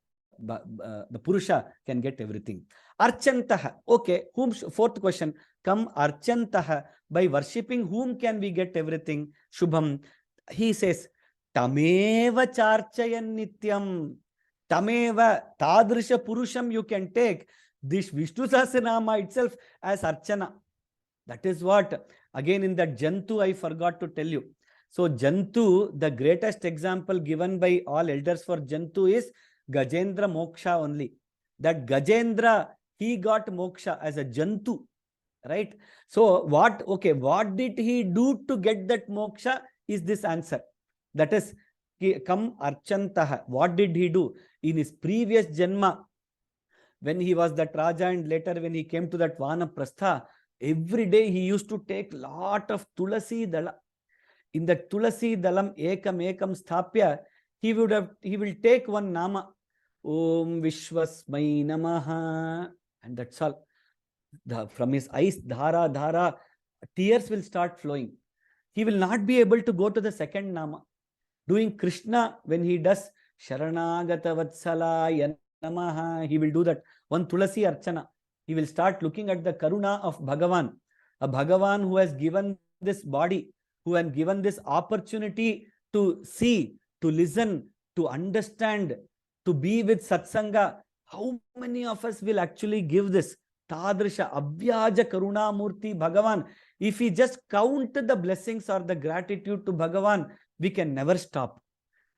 Purusha can get everything. Archantaha. Okay, whom? Fourth question. Come Archantaha. By worshipping whom can we get everything? Shubham. He says, Tameva charchayan nityam. Tameva tadrisha purusham you can take. This Vishnu Sahasranama itself as Archana. That is what, again in that Jantu, I forgot to tell you. So Jantu, the greatest example given by all elders for Jantu is Gajendra Moksha only. That Gajendra, he got Moksha as a Jantu, right? So what did he do to get that Moksha is this answer. That is, Kam Archantaha. What did he do? In his previous Janma, when he was that Raja and later when he came to that Vanaprastha, every day he used to take lot of Tulasi Dala. In the Tulasi Dalam Ekam Sthapya, he will take one Nama, Om Vishwasmai Namaha, and that's all. From his eyes, dhara, tears will start flowing. He will not be able to go to the second Nama. Doing Krishna, when he does Sharanagata Vatsala Namaha, he will do that. One Tulasi Archana. He will start looking at the Karuna of Bhagavan. A Bhagavan who has given this body, who has given this opportunity to see, to listen, to understand, to be with Satsanga. How many of us will actually give this? Tadrisha Abhyaja Karuna Murti Bhagavan. If we just count the blessings or the gratitude to Bhagavan, we can never stop.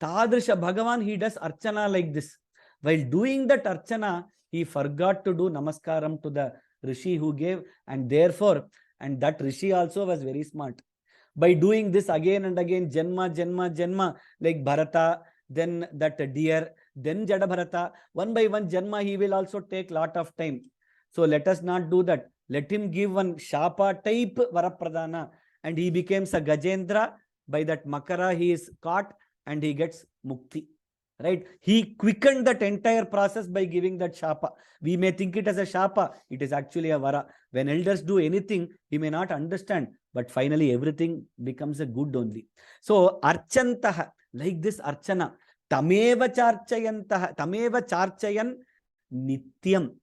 Tadrisha Bhagavan, he does Archana like this. While doing that Archana, he forgot to do Namaskaram to the Rishi who gave, and therefore, and that Rishi also was very smart. By doing this again and again, Janma, like Bharata, then that deer, then Jada Bharata, one by one Janma, he will also take lot of time. So let us not do that. Let him give one Shapa type Varapradana, and he becomes a Gajendra. By that Makara, he is caught and he gets Mukti. Right? He quickened that entire process by giving that Shapa. We may think it as a Shapa. It is actually a Vara. When elders do anything, he may not understand. But finally, everything becomes a good only. So, Archantaha, like this Archana, Tameva Charchayantaha, Tameva Charchayan Nityam.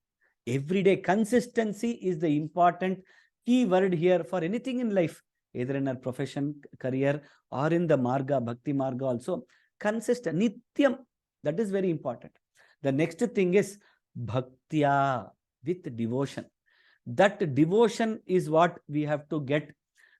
Every day, consistency is the important key word here for anything in life, either in our profession, career, or in the Marga, Bhakti Marga also. Consistent, Nityam, that is very important. The next thing is Bhaktya, with devotion. That devotion is what we have to get.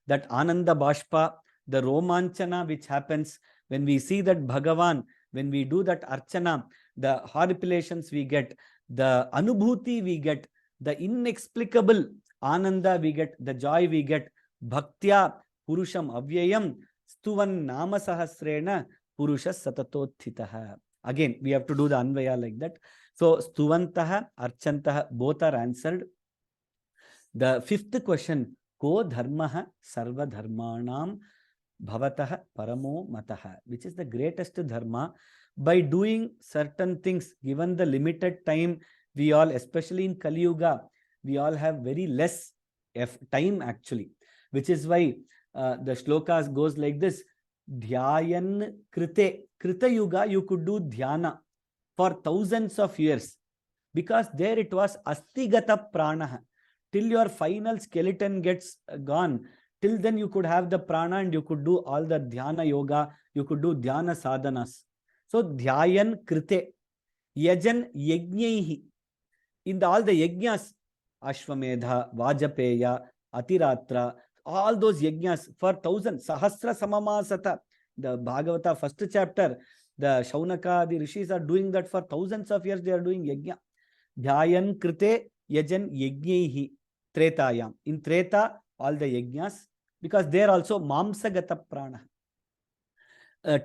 That Ananda Bashpa, the Romanchana which happens when we see that Bhagavan, when we do that Archana, the horripilations we get, the Anubhuti we get, the inexplicable Ananda we get, the joy we get. Bhaktya Purusham Avyayam Stuvan Nama Sahasrena Purusha Satatothitaha. Again, we have to do the Anvaya like that. So, Stuvantaha, Archantaha, both are answered. The fifth question, Ko Dharmaha Sarva Dharmanam Bhavataha Paramo Mataha, which is the greatest dharma. By doing certain things, given the limited time, we all, especially in Kali Yuga, we all have very less time actually, which is why the shlokas goes like this. Dhyayan Krite. Krita Yuga, you could do dhyana for thousands of years, because there it was astigata pranaha. Till your final skeleton gets gone, till then you could have the prana and you could do all the dhyana yoga, you could do dhyana sadhanas. So dhyayan krite, yajan yajnaihi. In all the yajnas, Ashwamedha, Vajapeya, Atiratra, all those yajnas for 1000, Sahasra Samamasata. The Bhagavata first chapter, the Shaunaka, the rishis are doing that for thousands of years. They are doing yajna. Dhyayan krite yajan yajnaihi tretayam. In Treta, all the yajnas, because they are also mamsagata prana.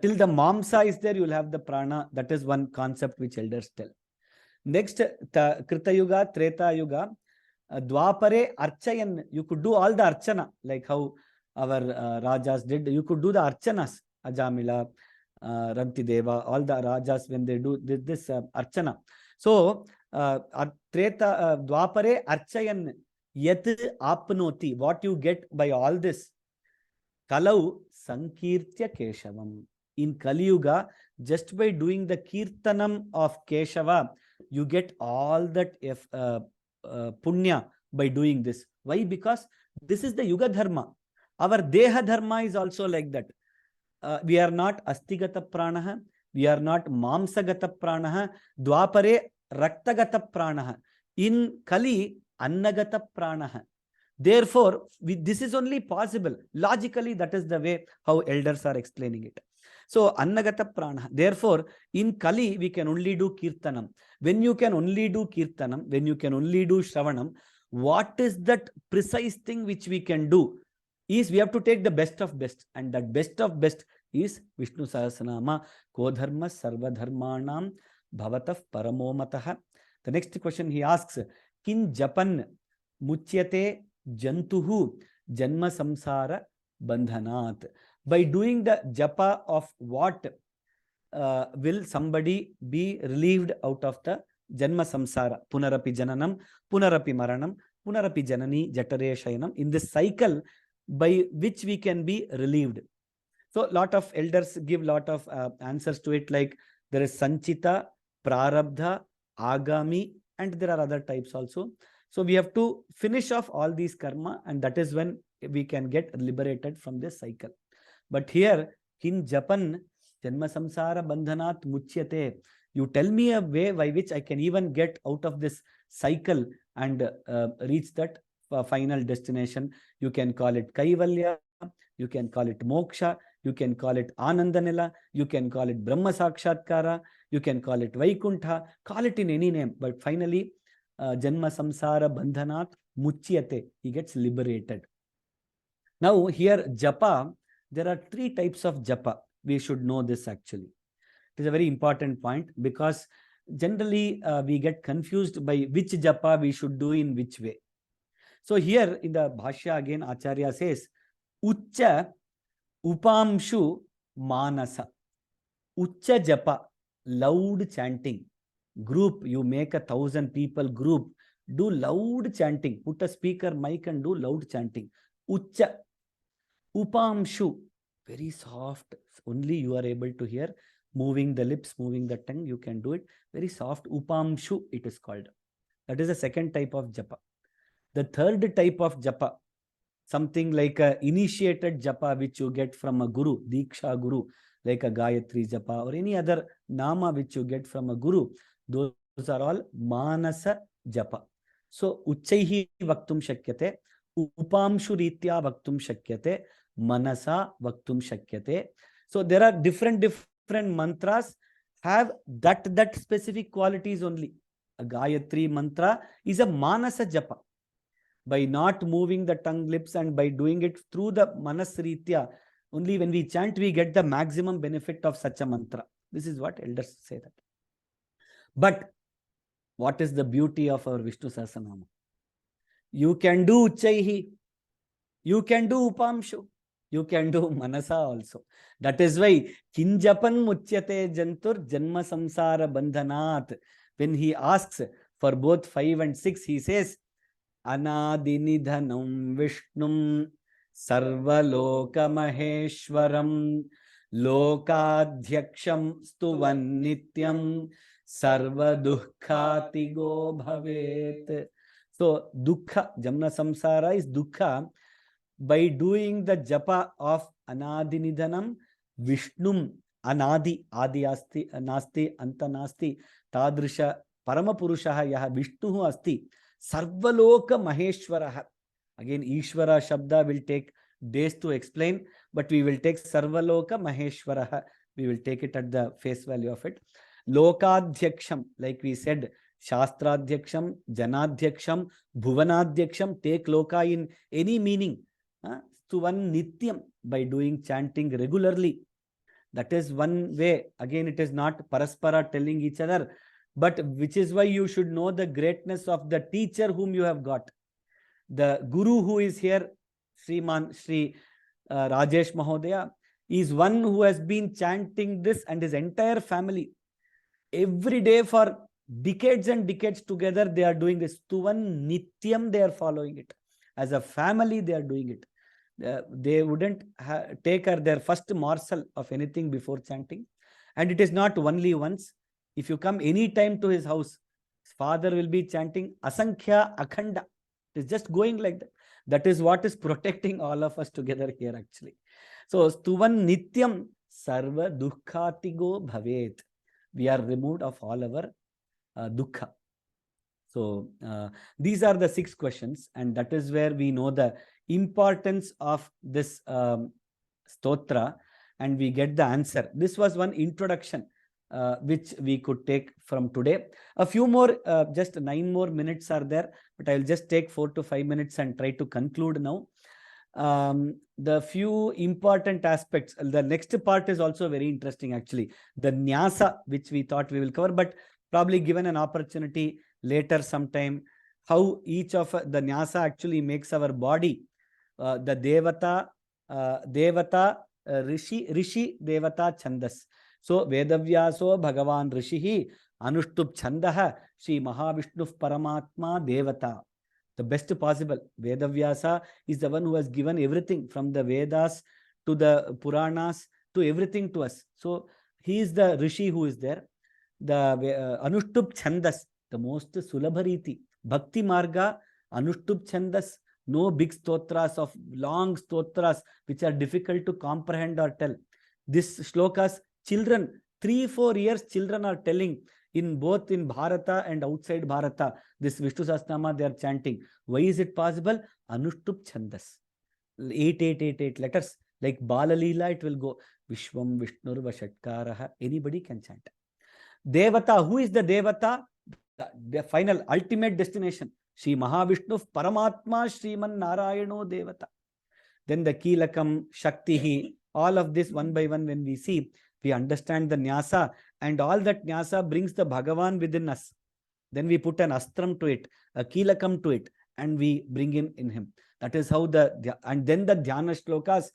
Till the mamsa is there, you will have the prana. That is one concept which elders tell. Next, Krita Yuga, Treta Yuga, Dwapare Archayan. You could do all the archana, like how our Rajas did. You could do the archanas, Ajamila, Rantideva, all the Rajas when they do this archana. So, Treta, Dwapare Archayan Yat Apnoti. What you get by all this? Kalau Sankirtya Keshavam. In Kali Yuga, just by doing the Kirtanam of Keshava, you get all that punya by doing this. Why? Because this is the Yuga Dharma. Our Deha Dharma is also like that. We are not Astigata Pranaha. We are not Mamsagata Pranaha. Dwapare Raktagata Pranaha. In Kali, Annagata Pranaha. Therefore, this is only possible. Logically, that is the way how elders are explaining it. So, Annagata Prana. Therefore, in Kali, we can only do Kirtanam. When you can only do Kirtanam, when you can only do Shravanam, what is that precise thing which we can do? Is we have to take the best of best. And that best of best is Vishnu Sahasranama, Kodharma Sarvadharmanam Bhavatah Paramomataha. The next question he asks, Kin Japan Muchyate Jantuhu Janma Samsara Bandhanat. By doing the japa of what will somebody be relieved out of the Janma Samsara? Punarapi Jananam, Punarapi Maranam, Punarapi Janani, Jatare Shayanam. In this cycle by which we can be relieved. So, lot of elders give lot of answers to it, like there is Sanchita, Prarabdha, Agami, and there are other types also. So, we have to finish off all these karma, and that is when we can get liberated from this cycle. But here, Kin Japan Janma Samsara Bandhanat Muchyate. You tell me a way by which I can even get out of this cycle and reach that final destination. You can call it Kaivalya, you can call it Moksha, you can call it Anandanila, you can call it Brahma Sakshatkara, you can call it Vaikuntha, call it in any name. But finally, Janma Samsara Bandhanat Muchyate. He gets liberated. Now, here, Japa. There are 3 types of japa. We should know this actually. It is a very important point because generally we get confused by which japa we should do in which way. So here in the Bhashya again, Acharya says, Uchcha Upamshu Manasa. Uchcha japa, loud chanting. Group, you make 1,000 people group, do loud chanting. Put a speaker mic and do loud chanting. Uchcha. Upamshu, very soft, only you are able to hear, moving the lips, moving the tongue, you can do it. Very soft, Upamshu it is called. That is the second type of japa. The third type of japa, something like a initiated japa which you get from a guru, Diksha guru, like a Gayatri japa or any other nama which you get from a guru. Those are all Manasa japa. So, Uchchaihi Vaktum Shakyate, Upamshu Ritya Vaktum Shakyate, Manasa Vaktum Shakyate. So there are different mantras have that specific qualities only. A Gayatri mantra is a Manasa Japa. By not moving the tongue, lips, and by doing it through the Manas Ritya, only when we chant, we get the maximum benefit of such a mantra. This is what elders say that. But what is the beauty of our Vishnu Sahasranama? You can do Uchchaihi, you can do Upamshu, you can do Manasa also. That is why Kinjapan Muchyate Jantur Janma Samsara Bandhanat. When he asks for both 5 and 6, he says, Anadinidhanam Vishnum Sarvaloka Maheshwaram Lokadhyaksham Stuvan Nityam Sarva Dukkatigo Bhavet. So, Dukkha, Jamna Samsara is Dukkha. By doing the japa of Anadinidhanam Vishnum, Anadi, Adi Asti, Nasti, Anta Nasti, Tadrisha, Paramapurushaha Yaha Vishnuhu Asti, Sarvaloka Maheshwaraha. Again, Ishvara Shabda will take days to explain, but we will take Sarvaloka Maheshwaraha. We will take it at the face value of it. Lokadhyaksham, like we said, Shastradhyaksham, Janadhyaksham, Bhuvanadhyaksham, take Loka in any meaning. Stuvan Nityam, by doing chanting regularly. That is one way. Again, it is not Paraspara telling each other, but which is why you should know the greatness of the teacher whom you have got. The Guru who is here, Shri Rajesh Mahodaya, is one who has been chanting this, and his entire family. Every day for decades and decades together, they are doing this. Stuvan Nityam, they are following it. As a family, they are doing it. They wouldn't take their first morsel of anything before chanting. And it is not only once. If you come any time to his house, his father will be chanting Asankhya Akhanda. It is just going like that. That is what is protecting all of us together here actually. So, Stuvan Nityam Sarva Dukkhatigo Bhavet. We are removed of all our dukkha. So, these are the 6 questions, and that is where we know the importance of this stotra, and we get the answer. This was one introduction which we could take from today. A few more, just 9 more minutes are there, but I will just take 4 to 5 minutes and try to conclude now. The few important aspects, the next part is also very interesting actually. The Nyasa, which we thought we will cover, but probably given an opportunity later sometime, how each of the Nyasa actually makes our body. The Devata, Rishi, Devata, Chandas. So, Vedavyaso Bhagavan Rishihi, Anushtup Chandaha, Shri Mahavishnu Paramatma Devata. The best possible. Vedavyasa is the one who has given everything from the Vedas to the Puranas to everything to us. So, he is the Rishi who is there. The Anushtup Chandas, the most Sulabhariti. Bhakti Marga, Anushtup Chandas. No big stotras of long stotras which are difficult to comprehend or tell. This shlokas, children, 3-4 years children are telling in both in Bharata and outside Bharata. This Vishnu Sahasranama they are chanting. Why is it possible? Anushtup Chandas. 8 letters. Like Balalila, it will go Vishwam Vishnur Vashatkaraha. Anybody can chant. Devata, who is the Devata? The final, ultimate destination. Shri Mahavishnu Paramatma Shriman Narayano Devata. Then the Kilakam, Shaktihi, all of this one by one when we see, we understand the Nyasa, and all that Nyasa brings the Bhagavan within us. Then we put an Astram to it, a Kilakam to it, and we bring him in him. That is how and then the Dhyana Shlokas,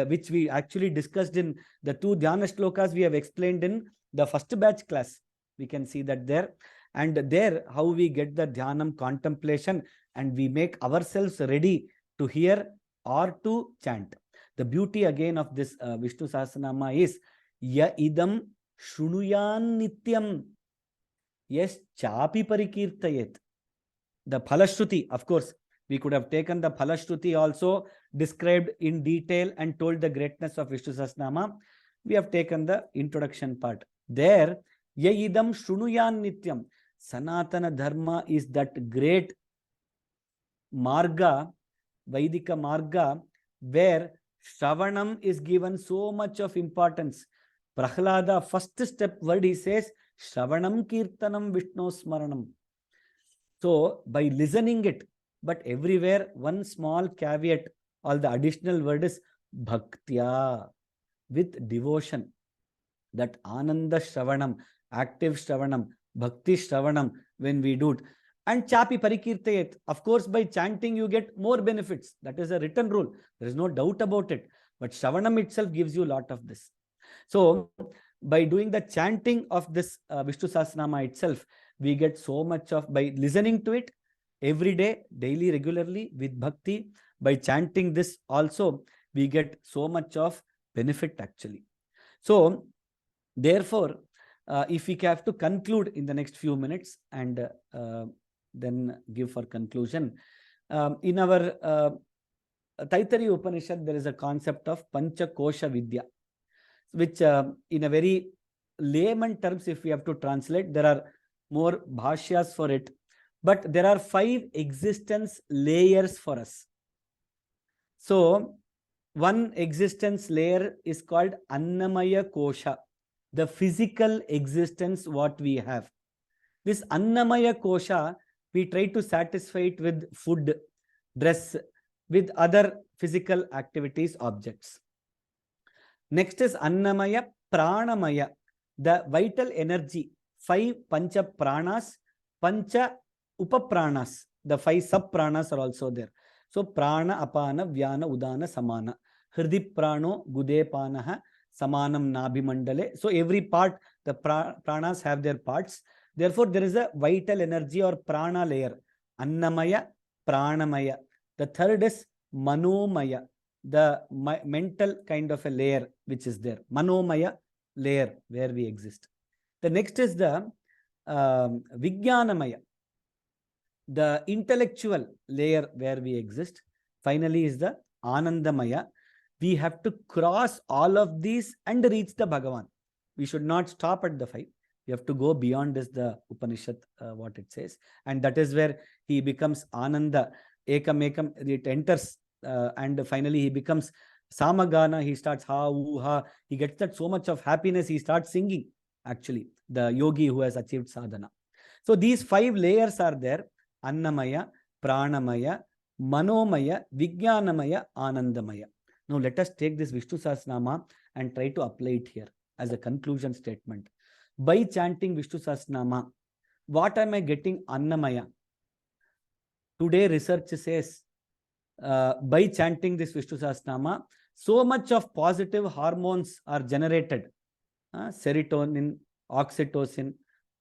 which we actually discussed in the 2 Dhyana Shlokas we have explained in the first batch class. We can see that there. And there, how we get the Dhyanam contemplation, and we make ourselves ready to hear or to chant. The beauty again of this Vishnu Sahasranama is Ya idam shrunuyan nityam yes chapi parikirtayet. The Phalashruti, of course, we could have taken the Phalashruti also described in detail and told the greatness of Vishnu Sahasranama. We have taken the introduction part. There, Ya idam shrunuyan nityam. Sanatana Dharma is that great Marga, Vaidika Marga, where Shravanam is given so much of importance. Prahlada, first step word he says, Shravanam Kirtanam Vishnu Smaranam. So, by listening it, but everywhere, one small caveat, all the additional word is Bhaktya, with devotion. That Ananda Shravanam, active Shravanam, Bhakti Shravanam, when we do it. And Chapi Parikirtayet, of course, by chanting you get more benefits. That is a written rule. There is no doubt about it. But Shravanam itself gives you a lot of this. So, by doing the chanting of this Vishnu Sahasranama itself, we get so much of, by listening to it every day, daily, regularly with Bhakti, by chanting this also, we get so much of benefit actually. So, therefore, if we have to conclude in the next few minutes and then give for conclusion, in our Taittiriya Upanishad, there is a concept of Pancha Kosha Vidya, which in a very layman terms, if we have to translate, there are more bhashyas for it, but there are 5 existence layers for us. So one existence layer is called Annamaya Kosha, the physical existence what we have. This Annamaya Kosha, we try to satisfy it with food, dress, with other physical activities, objects. Next is Annamaya Pranamaya, the vital energy, 5 Pancha Pranas, Pancha Upapranas, the 5 sub-pranas are also there. So Prana, Apana, Vyana, Udana, Samana. Hridi Prano, Gude Panaha, Samanam Nabhi Mandale. So every part, the pranas have their parts. Therefore, there is a vital energy or prana layer. Annamaya, Pranamaya. The third is Manomaya, the mental kind of a layer which is there. Manomaya layer where we exist. The next is the Vijnanamaya, the intellectual layer where we exist. Finally is the Anandamaya. We have to cross all of these and reach the Bhagavan. We should not stop at the 5. We have to go beyond this, the Upanishad, what it says. And that is where he becomes Ananda, Ekam, it enters and finally he becomes Samagana. He starts ha, oo, ha. He gets that so much of happiness. He starts singing, actually, the yogi who has achieved sadhana. So these 5 layers are there. Annamaya, Pranamaya, Manomaya, Vijnanamaya, Anandamaya. Now let us take this Vishnu Sahasranama and try to apply it here as a conclusion statement. By chanting Vishnu Sahasranama, what am I getting? Annamaya. Today research says, by chanting this Vishnu Sahasranama, so much of positive hormones are generated. Serotonin, oxytocin,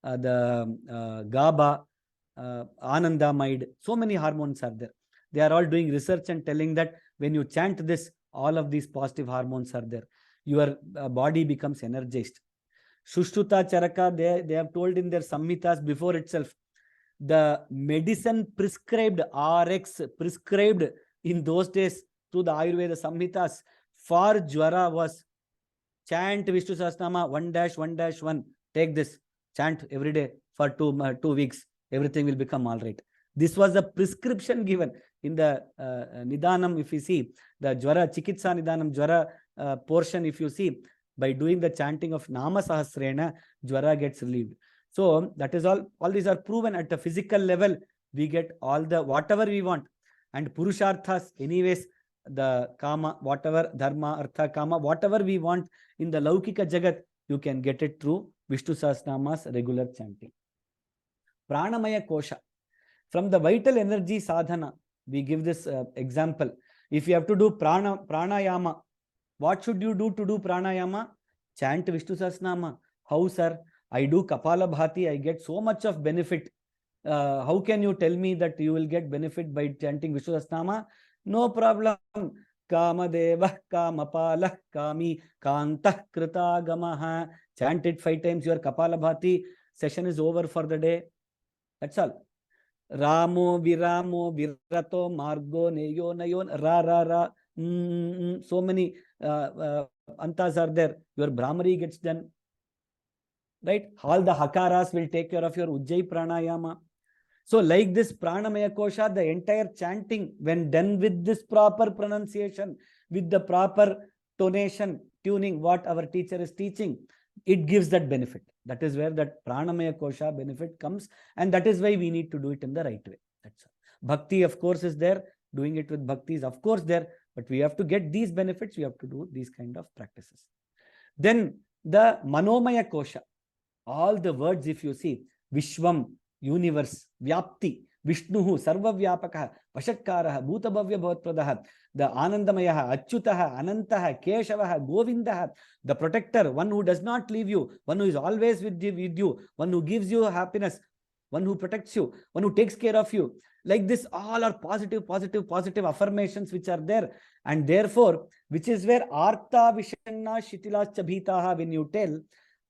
the GABA, Anandamide, so many hormones are there. They are all doing research and telling that when you chant this, all of these positive hormones are there. Your body becomes energized. Shushruta Charaka, they have told in their Samhitas before itself, the medicine prescribed, RX prescribed in those days through the Ayurveda Samhitas for Jwara was chant Vishnu Sahasranama 1-1-1. Take this, chant every day for 2 weeks. Everything will become all right. This was a prescription given in the Nidanam. If you see the Jwara, Chikitsa Nidanam, Jwara portion, if you see, by doing the chanting of Nama Sahasrena, Jwara gets relieved. So that is all these are proven at the physical level. We get all the whatever we want. And Purusharthas, anyways, the Kama, whatever, Dharma, Artha, Kama, whatever we want in the Laukika Jagat, you can get it through Vishnu Sahasranama's regular chanting. Pranamaya Kosha. From the vital energy sadhana, we give this example. If you have to do pranayama, what should you do to do pranayama? Chant Vishnu Sahasranama. How, sir? I do Kapalabhati, I get so much of benefit. How can you tell me that you will get benefit by chanting Vishnu Sahasranama? No problem. Kamadeva, Kamapala, Kami, Kantah Krita Gamaha. Chant it 5 times, your Kapalabhati session is over for the day. That's all. Ramo, Viramo, Virato, Margo, Neyo, Nayon, Ra. So many antas are there. Your Brahmari gets done. Right? All the Hakaras will take care of your Ujjayi Pranayama. So like this Pranamaya Kosha, the entire chanting, when done with this proper pronunciation, with the proper tonation, tuning, what our teacher is teaching, it gives that benefit. That is where that Pranamaya Kosha benefit comes. And that is why we need to do it in the right way. That's all. Bhakti, of course, is there. Doing it with Bhakti is, of course, there. But we have to get these benefits. We have to do these kind of practices. Then the Manomaya Kosha. All the words, if you see, Vishwam, universe, Vyapti, Vishnuhu, Sarva Vyapakaha, Vashatkaraha, Bhutabhavya Bhavatpradaha, the Anandamayaha, Achyutaha, Anantaha, Keshavaha, Govindaha, the protector, one who does not leave you, one who is always with you, one who gives you happiness, one who protects you, one who takes care of you. Like this, all are positive affirmations which are there. And therefore, which is where Artha Vishanna Shitilas Chabhitaha, when you tell,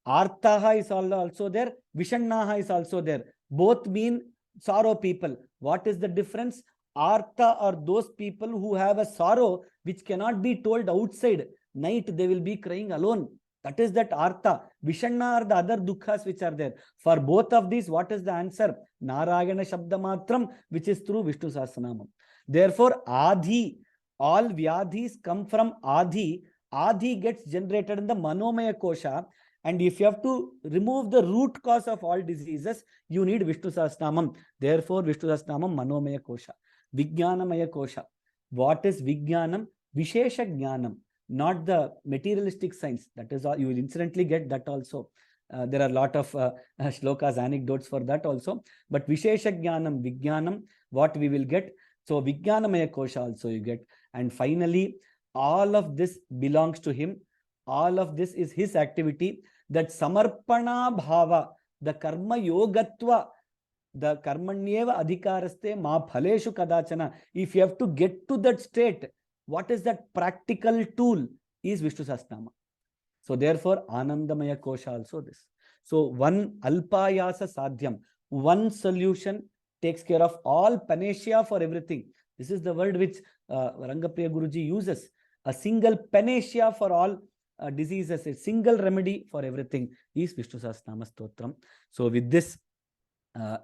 Arthaha is also there, Vishannaha is also there. Both mean sorrow people. What is the difference? Artha are those people who have a sorrow which cannot be told outside. Night they will be crying alone. That is that Artha. Vishanna are the other dukkhas which are there. For both of these, what is the answer? Narayana Shabdamatram, which is through Vishnu Sahasranamam. Therefore, Adhi, All vyadhis come from Adi. Adi gets generated in the Manomaya Kosha. And if you have to remove the root cause of all diseases, you need Vishnu Sahasranamam. Therefore, Vishnu Sahasranamam Manomaya Kosha. Vijnanamaya Kosha. What is Vijnanam? Vishesha Jnanam, not the materialistic science. That is all. You will incidentally get that also. There are a lot of shlokas, anecdotes for that also. But Vishesha Jnanam, Vijnanam, what we will get. So Vijnanamaya Kosha also you get. And finally, all of this belongs to him. All of this is his activity. That Samarpana Bhava, the Karma Yogatva, the Karmanyeva Adhikaraste Ma Phaleshu Kadachana. If you have to get to that state, what is that practical tool? Is Vishnu Sahasranama. So therefore, Anandamaya Kosha also this. So one Alpayasa Sadhyam, one solution takes care of all panacea for everything. This is the word which Rangapriya Guruji uses. A single panacea for all diseases, a single remedy for everything is Vishnu Sahasranama Stotram. So with this,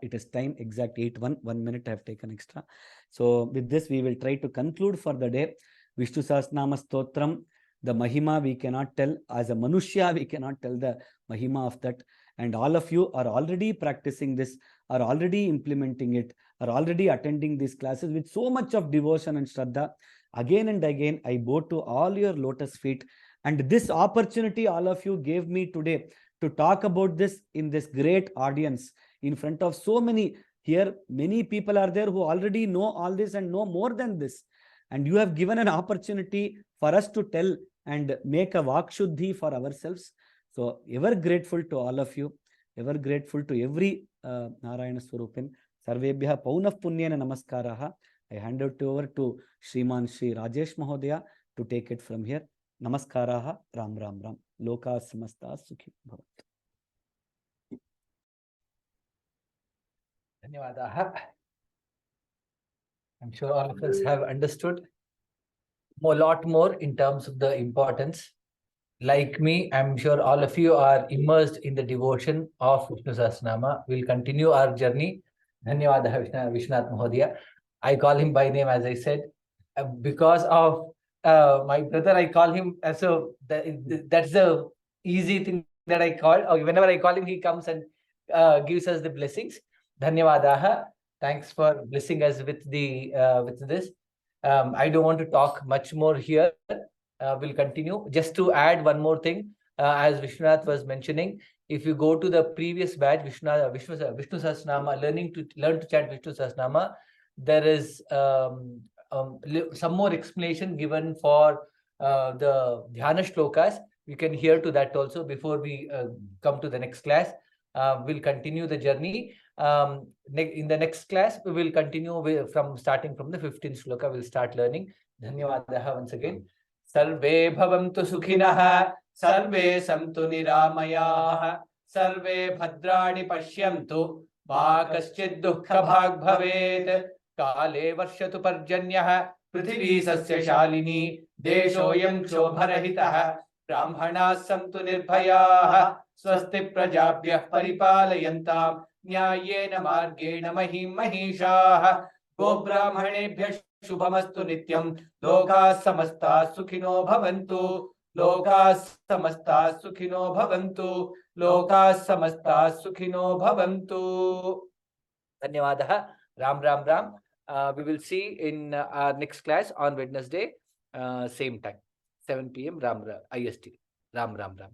it is time exact 8:01, 1 minute I have taken extra. So with this, we will try to conclude for the day. Vishnu Sahasranama Stotram, the Mahima we cannot tell. As a Manushya, we cannot tell the Mahima of that. And all of you are already practicing this, are already implementing it, are already attending these classes with so much of devotion and Shraddha. Again and again, I bow to all your lotus feet. And this opportunity all of you gave me today to talk about this in this great audience in front of so many. Here, many people are there who already know all this and know more than this. And you have given an opportunity for us to tell and make a Vakshuddhi for ourselves. So, ever grateful to all of you, ever grateful to every Narayana Swarupin. Sarvebhya Paunaf Punyena Namaskaraha. I hand it over to Shriman Shri Rajesh Mahodaya to take it from here. Namaskaraha, Ram Ram Ram. Loka Samasta Sukhi Bhavat. Dhanyavadaha. I'm sure all of us have understood a lot more in terms of the importance. Like me, I'm sure all of you are immersed in the devotion of Vishnu Sahasranama. We'll continue our journey. Dhanyavadaha Vishnath Mahodaya. I call him by name, as I said, because of my brother. I call him, so that's the easy thing that I call. Whenever I call him, he comes and gives us the blessings. Dhanyavadaha. Thanks for blessing us with this. I don't want to talk much more here. We'll continue. Just to add one more thing, as Vishwanath was mentioning, if you go to the previous batch, Vishnu Sahasranama, learn to chant Vishnu Sahasranama, there is some more explanation given for the Dhyana shlokas. You can hear to that also before we come to the next class. We'll continue the journey. In the next class, we will continue starting from the 15th shloka. We'll start learning. Dhanyavadaha once again. Sarve bhavantu sukhinah, sarve santu niramayah, sarve bhadrani pashyantu, ma kaschid dukkha bhag bhavet, kale varshatu parjanyah, prithvi sasya shalini, deshoyam kshobarahitah, brahmanas santu nirbhayah, swasti prajabhyah paripalayantam, न्यायेन मार्गेण महिं महिषाः गोब्राह्मणेभ्यः शुभमस्तु नित्यं लोकाः समस्ताः सुखिनो भवन्तु लोकाः समस्ताः सुखिनो भवन्तु लोकाः समस्ताः सुखिनो भवन्तु. धन्यवादः. Ram Ram Ram. We will see in our next class on Wednesday, same time, 7 p.m. IST. Ram Ram Ram.